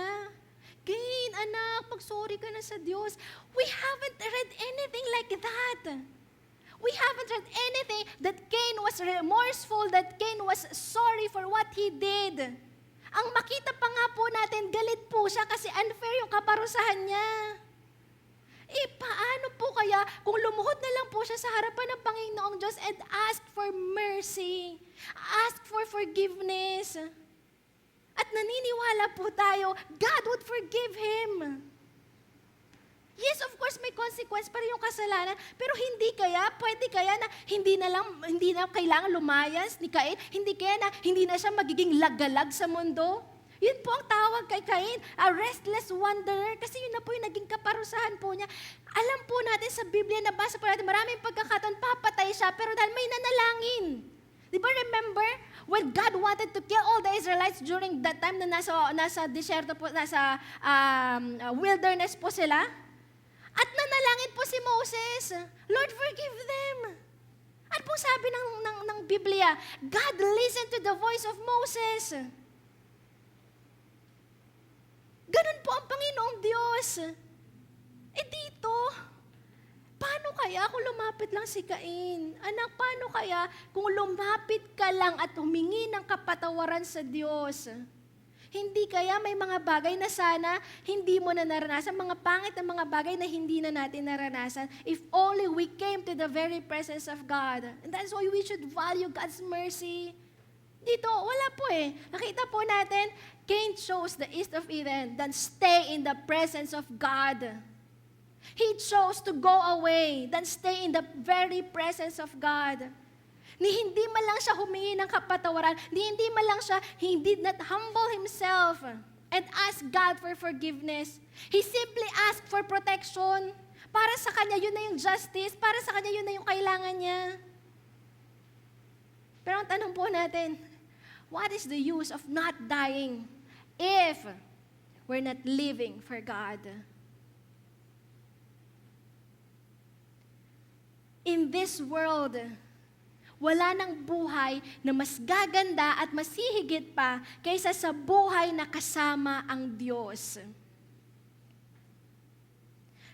Cain, anak, magsuri ka na sa Diyos. We haven't read anything like that. We haven't read anything that Cain was remorseful, that Cain was sorry for what he did. Ang makita pa nga po natin, galit po siya kasi unfair yung kaparusahan niya. Paano po kaya kung lumuhod na lang po siya sa harapan ng Panginoong Diyos and ask for mercy, ask for forgiveness, at naniniwala po tayo, God would forgive him. Yes, of course, may consequence pa rin yung kasalanan, pero pwede kaya na hindi na kailangan lumayas ni Cain, hindi na siya magiging lagalag sa mundo. Yun po ang tawag kay Cain, a restless wanderer, kasi yun na po yung naging kaparusahan po niya. Alam po natin sa Biblia, nabasa po natin, maraming pagkakataon, papatay siya, pero dahil may nanalangin. Di ba remember, when God wanted to kill all the Israelites during that time na nasa desierto po, nasa wilderness po sila, at nanalangin po si Moses, Lord, forgive them. At po sabi ng Biblia, God listened to the voice of Moses. Ganun po ang Panginoong Diyos. Dito, paano kaya kung lumapit lang si Cain? Anak, paano kaya kung lumapit ka lang at humingi ng kapatawaran sa Diyos? Hindi kaya may mga bagay na sana hindi mo na naranasan, mga pangit na mga bagay na hindi na natin naranasan, if only we came to the very presence of God. And that's why we should value God's mercy. Dito, wala po eh. Nakita po natin, Cain chose the east of Eden than stay in the presence of God. He chose to go away than stay in the very presence of God. Ni hindi man lang siya humingi ng kapatawaran, hindi man lang siya, he did not humble himself and ask God for forgiveness. He simply asked for protection. Para sa kanya, yun na yung justice. Para sa kanya, yun na yung kailangan niya. Pero ang tanong po natin, what is the use of not dying if we're not living for God? In this world, wala nang buhay na mas gaganda at mas hihigit pa kaysa sa buhay na kasama ang Diyos.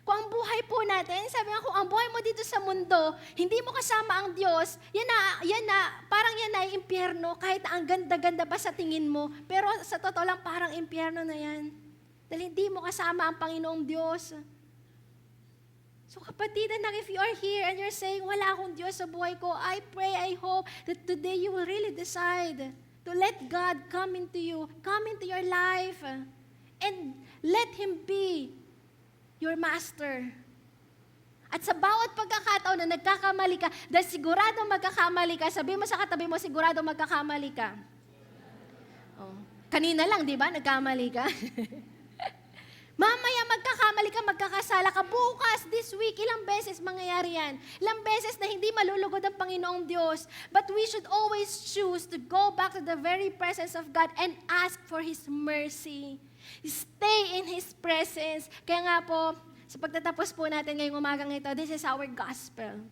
Kung ang buhay po natin, sabi nga, kung ang buhay mo dito sa mundo, hindi mo kasama ang Diyos, parang yan na impyerno, kahit ang ganda-ganda pa sa tingin mo, pero sa totoo lang, parang impyerno na yan. Dahil hindi mo kasama ang Panginoong Diyos. So kapatid, anak, if you are here and you're saying, wala akong Diyos sa buhay ko, I pray, I hope that today you will really decide to let God come into you, come into your life, and let Him be your master. At sa bawat pagkakataon na nagkakamali ka, dahil sigurado magkakamali ka, sabi mo sa katabi mo, sigurado magkakamali ka. Oh. Kanina lang, di ba, nagkamali ka? Mamaya magkakamali ka, magkakasala ka. Bukas, this week, ilang beses mangyayari yan. Ilang beses na hindi malulugod ang Panginoong Diyos. But we should always choose to go back to the very presence of God and ask for His mercy. Stay in His presence. Kaya nga po, sa pagtatapos po natin ngayong umagang ito, this is our gospel.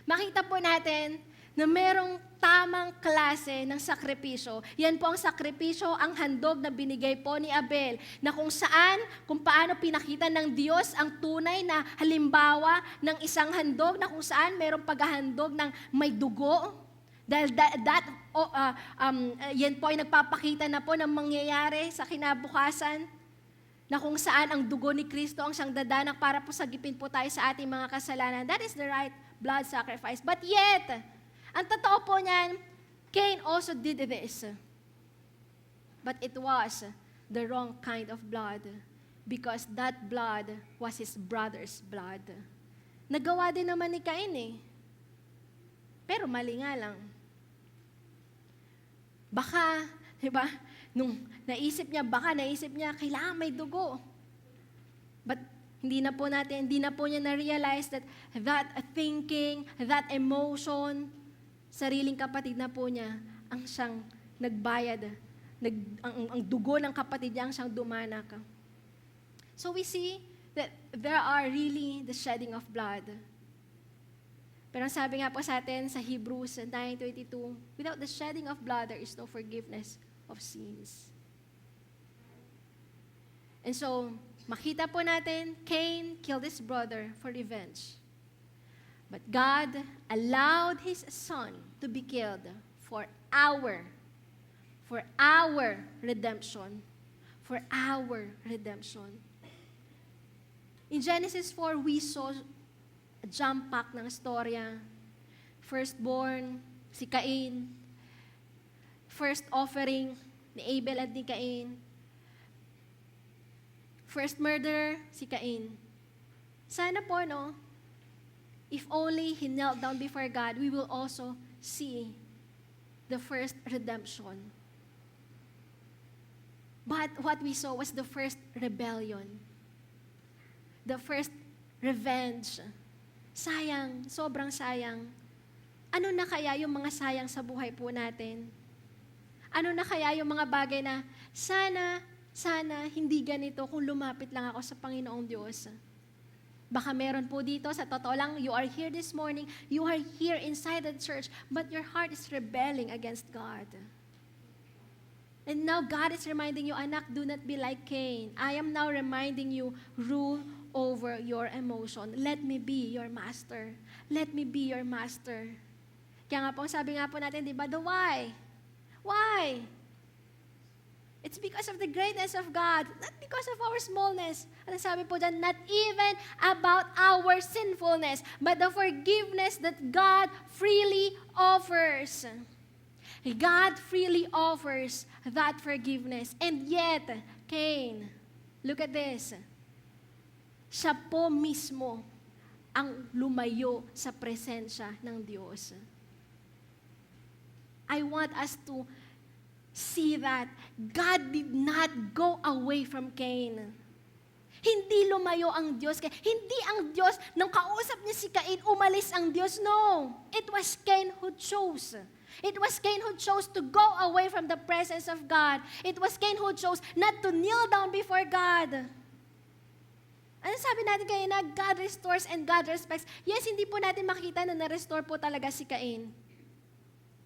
Makita po natin na merong tamang klase ng sakripisyo. Yan po ang sakripisyo, ang handog na binigay po ni Abel, na kung paano pinakita ng Diyos ang tunay na halimbawa ng isang handog, na kung saan merong paghahandog ng may dugo, Dahil yan po ay nagpapakita na po ng mangyayari sa kinabukasan na kung saan ang dugo ni Kristo ang siyang dadanak para po sagipin po tayo sa ating mga kasalanan. That is the right blood sacrifice. But yet, ang totoo po niyan, Cain also did this. But it was the wrong kind of blood because that blood was his brother's blood. Nagawa din naman ni Cain eh. Pero mali nga lang. Baka, di ba, nung naisip niya, kailangan may dugo. But hindi na po niya na-realize that thinking, that emotion, sariling kapatid na po niya, ang siyang nagbayad. Ang dugo ng kapatid niya ang siyang dumanak. So we see that there are really the shedding of blood. Pero sabi nga po sa atin sa Hebrews 9:22, without the shedding of blood, there is no forgiveness of sins. And so, makita po natin, Cain killed his brother for revenge. But God allowed his son to be killed for our redemption. For our redemption. In Genesis 4, we saw jump pack ng storya. Firstborn, si Cain. First offering ni Abel at ni Cain. First murder, si Cain. Sana po, no, if only he knelt down before God, we will also see the first redemption. But what we saw was the first rebellion. The first revenge. Sayang, sobrang sayang. Ano na kaya yung mga sayang sa buhay po natin? Ano na kaya yung mga bagay na sana hindi ganito kung lumapit lang ako sa Panginoong Diyos? Baka meron po dito, sa totoo lang, you are here this morning, you are here inside the church, but your heart is rebelling against God. And now God is reminding you, anak, do not be like Cain. I am now reminding you, rule over your emotion. Let me be your master. Let me be your master. Kaya nga po, sabi nga po natin, di ba, the why? Why? It's because of the greatness of God, not because of our smallness. At sabi po dyan, not even about our sinfulness, but the forgiveness that God freely offers. God freely offers that forgiveness. And yet, Cain, look at this. Siya po mismo ang lumayo sa presensya ng Diyos. I want us to see that God did not go away from Cain. Hindi lumayo ang Diyos. Hindi ang Diyos, nung kausap niya si Cain, umalis ang Diyos. No. It was Cain who chose. It was Cain who chose to go away from the presence of God. It was Cain who chose not to kneel down before God. Ano sabi natin kayo na God restores and God respects? Yes, hindi po natin makita na na-restore po talaga si Cain.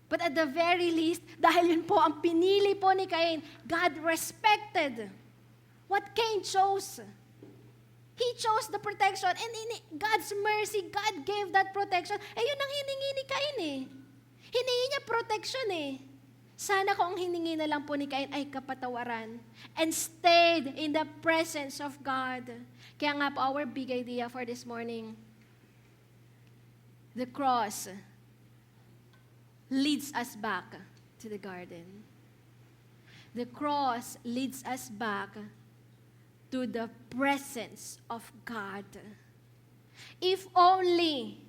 But at the very least, dahil yun po ang pinili po ni Cain, God respected what Cain chose. He chose the protection. And in God's mercy, God gave that protection. Eh, yun ang hiningi ni Cain eh. Hiningi niya protection eh. Sana kung ang hiningi na lang po ni Cain ay kapatawaran and stayed in the presence of God. Kaya nga po, our big idea for this morning, the cross leads us back to the garden. The cross leads us back to the presence of God. If only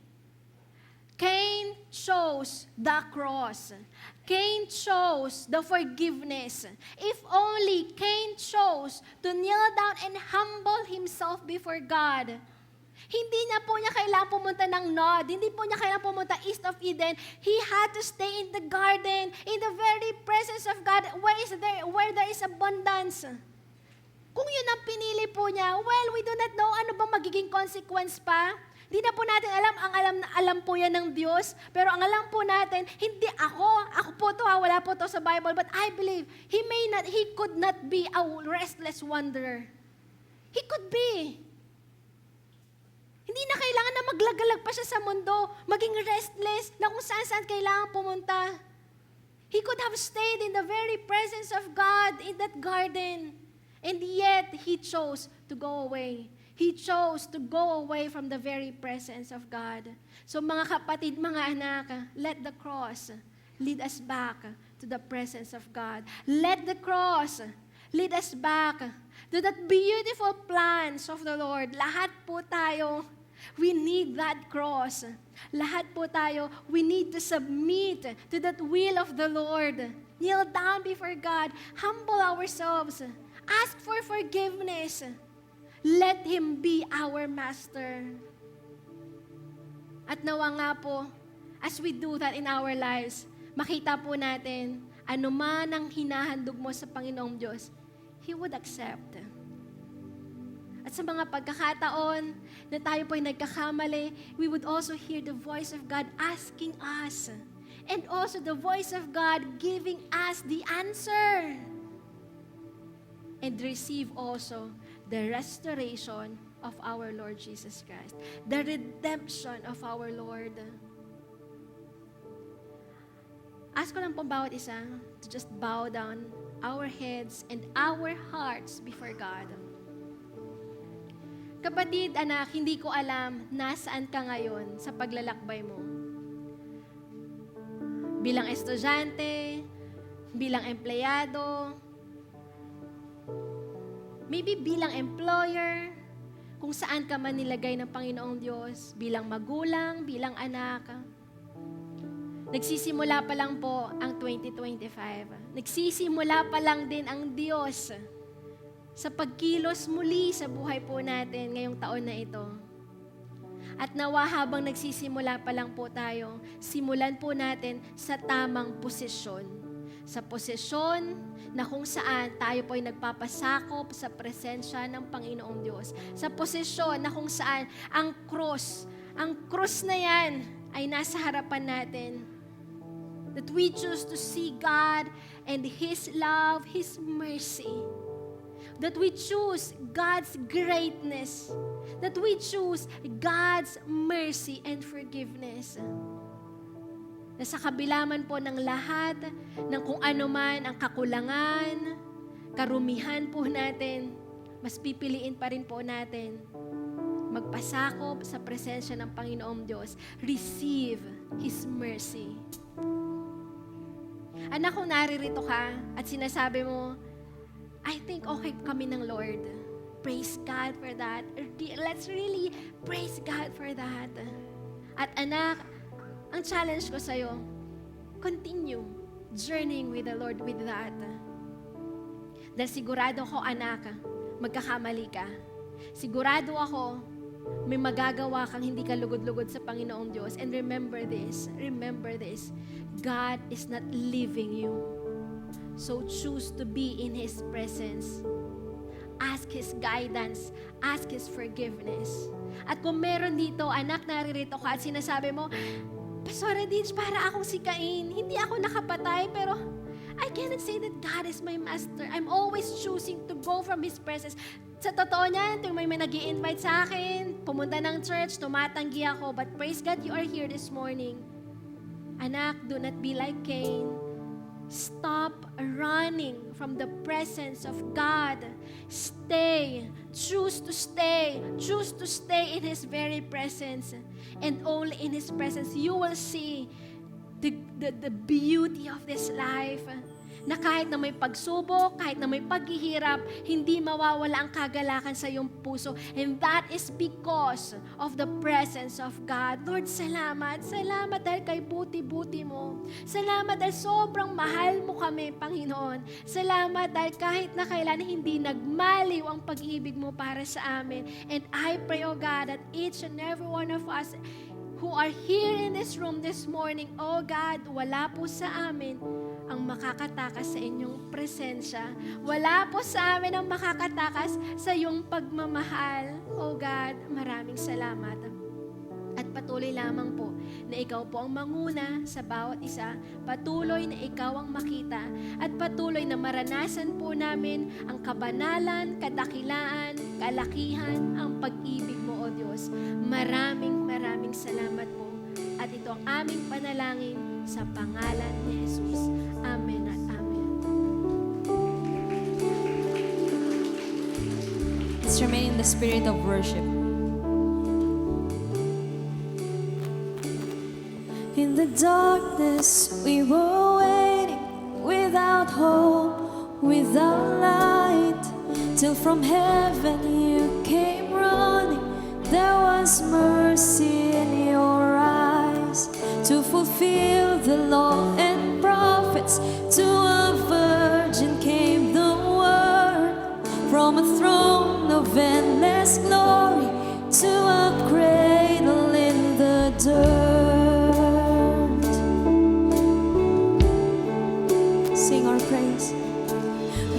Cain chose the cross. Cain chose the forgiveness. If only Cain chose to kneel down and humble himself before God. Hindi na po niya kailangan pumunta ng Nod. Hindi po niya kailangan pumunta east of Eden. He had to stay in the garden, in the very presence of God, where there is abundance. Kung yun ang pinili po niya, well, we do not know ano bang magiging consequence pa. Di na po natin alam, alam po yan ng Diyos. Pero ang alam po natin, hindi ako po to wala po to sa Bible, but I believe, he could not be a restless wanderer. He could be. Hindi na kailangan na maglagalag pa siya sa mundo, maging restless na kung saan-saan kailangan pumunta. He could have stayed in the very presence of God in that garden. And yet, he chose to go away. He chose to go away from the very presence of God. So mga kapatid, mga anak, let the cross lead us back to the presence of God. Let the cross lead us back to that beautiful plans of the Lord. Lahat po tayo, we need that cross. Lahat po tayo, we need to submit to that will of the Lord. Kneel down before God, humble ourselves, ask for forgiveness. Let Him be our master. At nawa nga po, as we do that in our lives, makita po natin, ano man ang hinahandog mo sa Panginoong Diyos, He would accept. At sa mga pagkakataon na tayo po ay nagkakamali, we would also hear the voice of God asking us. And also the voice of God giving us the answer. And receive also the restoration of our Lord Jesus Christ. The redemption of our Lord. Ask ko lang po bawat isa to just bow down our heads and our hearts before God. Kapatid, anak, hindi ko alam nasaan ka ngayon sa paglalakbay mo. Bilang estudyante, bilang empleyado, maybe bilang employer, kung saan ka man nilagay ng Panginoong Diyos, bilang magulang, bilang anak. Nagsisimula pa lang po ang 2025. Nagsisimula pa lang din ang Diyos sa pagkilos muli sa buhay po natin ngayong taon na ito. At nawa habang nagsisimula pa lang po tayo, simulan po natin sa tamang posisyon. Sa posisyon na kung saan tayo po ay nagpapasakop sa presensya ng Panginoong Diyos. Sa posisyon na kung saan ang krus na yan ay nasa harapan natin. That we choose to see God and His love, His mercy. That we choose God's greatness. That we choose God's mercy and forgiveness. Na sa kabila man po ng lahat, ng kung ano man ang kakulangan, karumihan po natin, mas pipiliin pa rin po natin magpasakop sa presensya ng Panginoong Diyos. Receive His mercy. Anak, kung naririto ka at sinasabi mo, I think okay kami ng Lord. Praise God for that. Let's really praise God for that. At anak, ang challenge ko sa'yo, continue journeying with the Lord with that. Dahil sigurado ko, anak, magkakamali ka. Sigurado ako, may magagawa kang hindi ka lugod-lugod sa Panginoong Diyos. And remember this, God is not leaving you. So choose to be in His presence. Ask His guidance. Ask His forgiveness. At kung meron dito, anak, naririto ka at sinasabi mo, Pastor Edith, para akong si Cain. Hindi ako nakapatay, pero I cannot say that God is my master. I'm always choosing to go from His presence. Sa totoo niyan, tuwing may nag-i-invite sa akin, pumunta ng church, tumatanggi ako. But praise God, you are here this morning. Anak, do not be like Cain. Stop running from the presence of God. Stay. Choose to stay. Choose to stay in His very presence. And only in His presence, you will see the beauty of this life. Na kahit na may pagsubok, kahit na may paghihirap, hindi mawawala ang kagalakan sa iyong puso. And that is because of the presence of God. Lord, salamat. Salamat dahil kay buti-buti mo. Salamat dahil sobrang mahal mo kami, Panginoon. Salamat dahil kahit na kailan hindi nagmaliw ang pag-ibig mo para sa amin. And I pray, O God, that each and every one of us who are here in this room this morning, O God, wala po sa amin ang makakatakas sa inyong presensya. Wala po sa amin ang makakatakas sa iyong pagmamahal. O God, maraming salamat. At patuloy lamang po na ikaw po ang manguna sa bawat isa. Patuloy na ikaw ang makita at patuloy na maranasan po namin ang kabanalan, kadakilaan, kalakihan, ang pag-ibig mo, O Diyos. Maraming salamat po. At ito ang aming panalangin sa pangalan ni Jesus. Amen at amen. Let's remain in the spirit of worship. In the darkness we were waiting, without hope, without light, till from heaven you came running. There was mercy in your eyes to fulfill the law and prophets. To a virgin came the word, from a throne of endless glory to a cradle in the dirt. Sing our praise.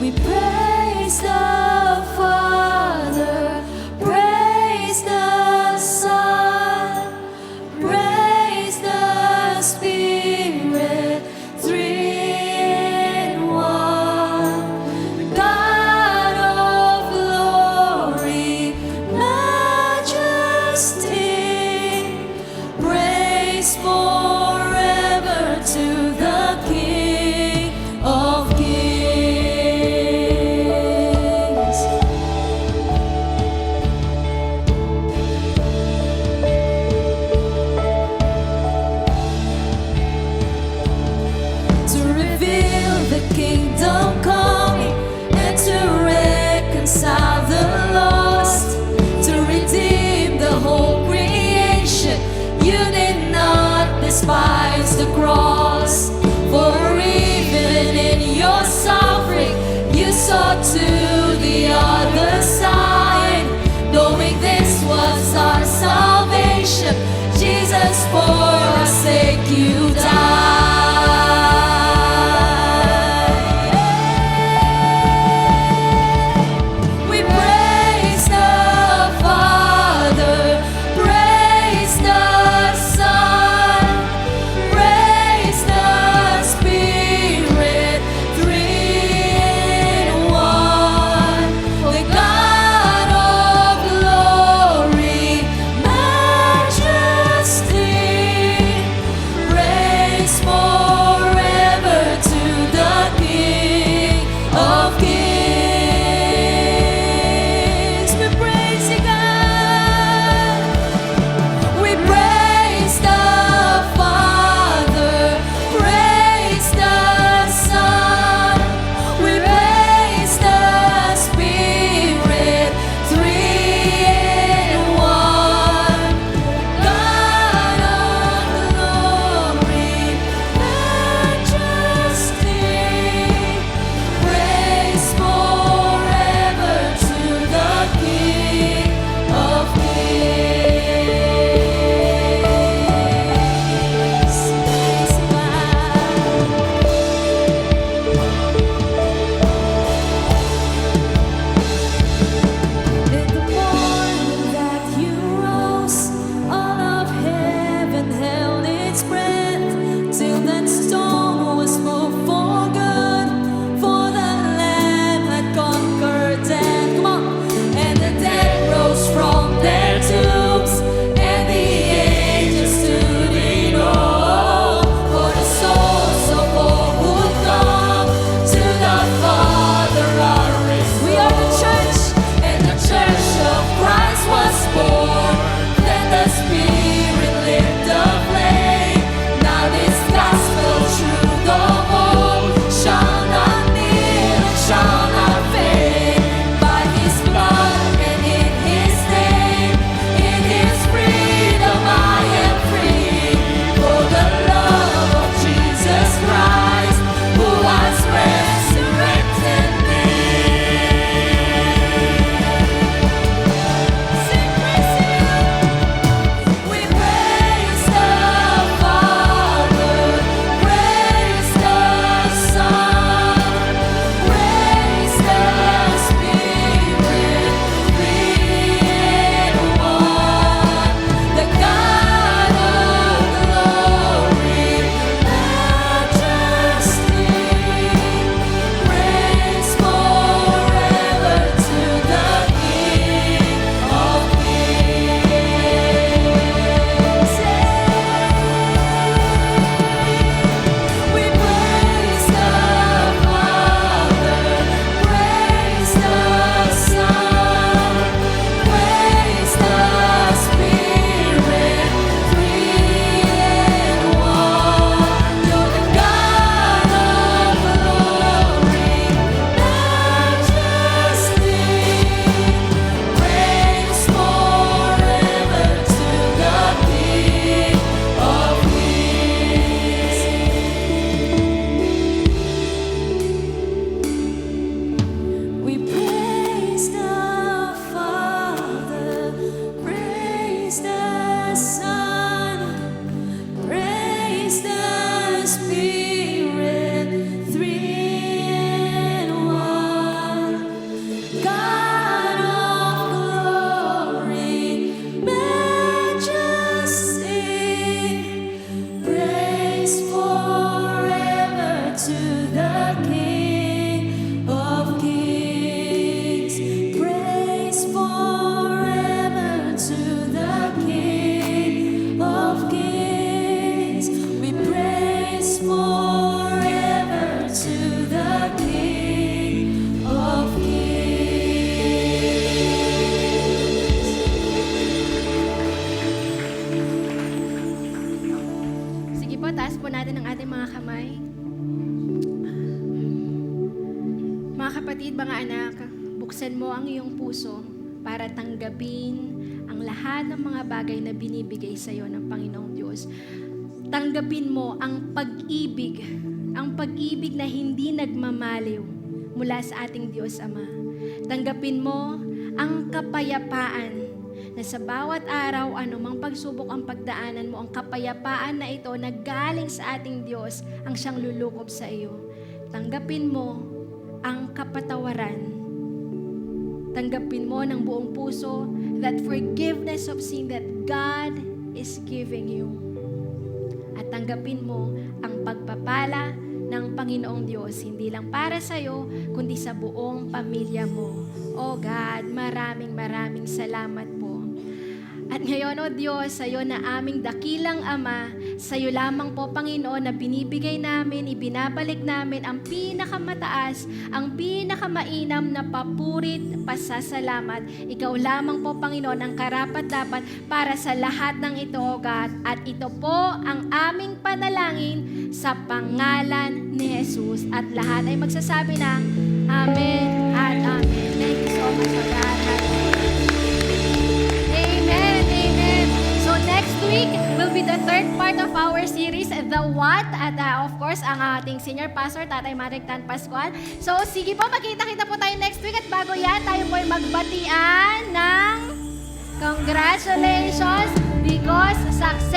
We praise the Father, praise the Son, mga anak, buksan mo ang iyong puso para tanggapin ang lahat ng mga bagay na binibigay sa iyo ng Panginoong Diyos. Tanggapin mo ang pag-ibig na hindi nagmamaliw mula sa ating Diyos Ama. Tanggapin mo ang kapayapaan na sa bawat araw, anumang pagsubok ang pagdaanan mo, ang kapayapaan na ito na galing sa ating Diyos ang siyang lulukob sa iyo. Tanggapin mo ang kapatawaran. Tanggapin mo ng buong puso that forgiveness of sin that God is giving you. At tanggapin mo ang pagpapala ng Panginoong Diyos, hindi lang para sa iyo, kundi sa buong pamilya mo. Oh God, maraming salamat po. At ngayon, O Diyos, sa iyo na aming dakilang Ama, sa iyo lamang po, Panginoon, na binibigay namin, ibinabalik namin ang pinakamataas, ang pinakamainam na papurit, pasasalamat. Ikaw lamang po, Panginoon, ang karapat-dapat para sa lahat ng ito, O God. At ito po ang aming panalangin sa pangalan ni Jesus. At lahat ay magsasabi ng Amen at Amen. Thank you so much, O God. Week will be the third part of our series, The What, at of course, ang ating senior pastor, Tatay Marek Tan Pascual. So, sige po, magkita-kita po tayo next week, at bago yan, tayo po ay magbatian ng congratulations because success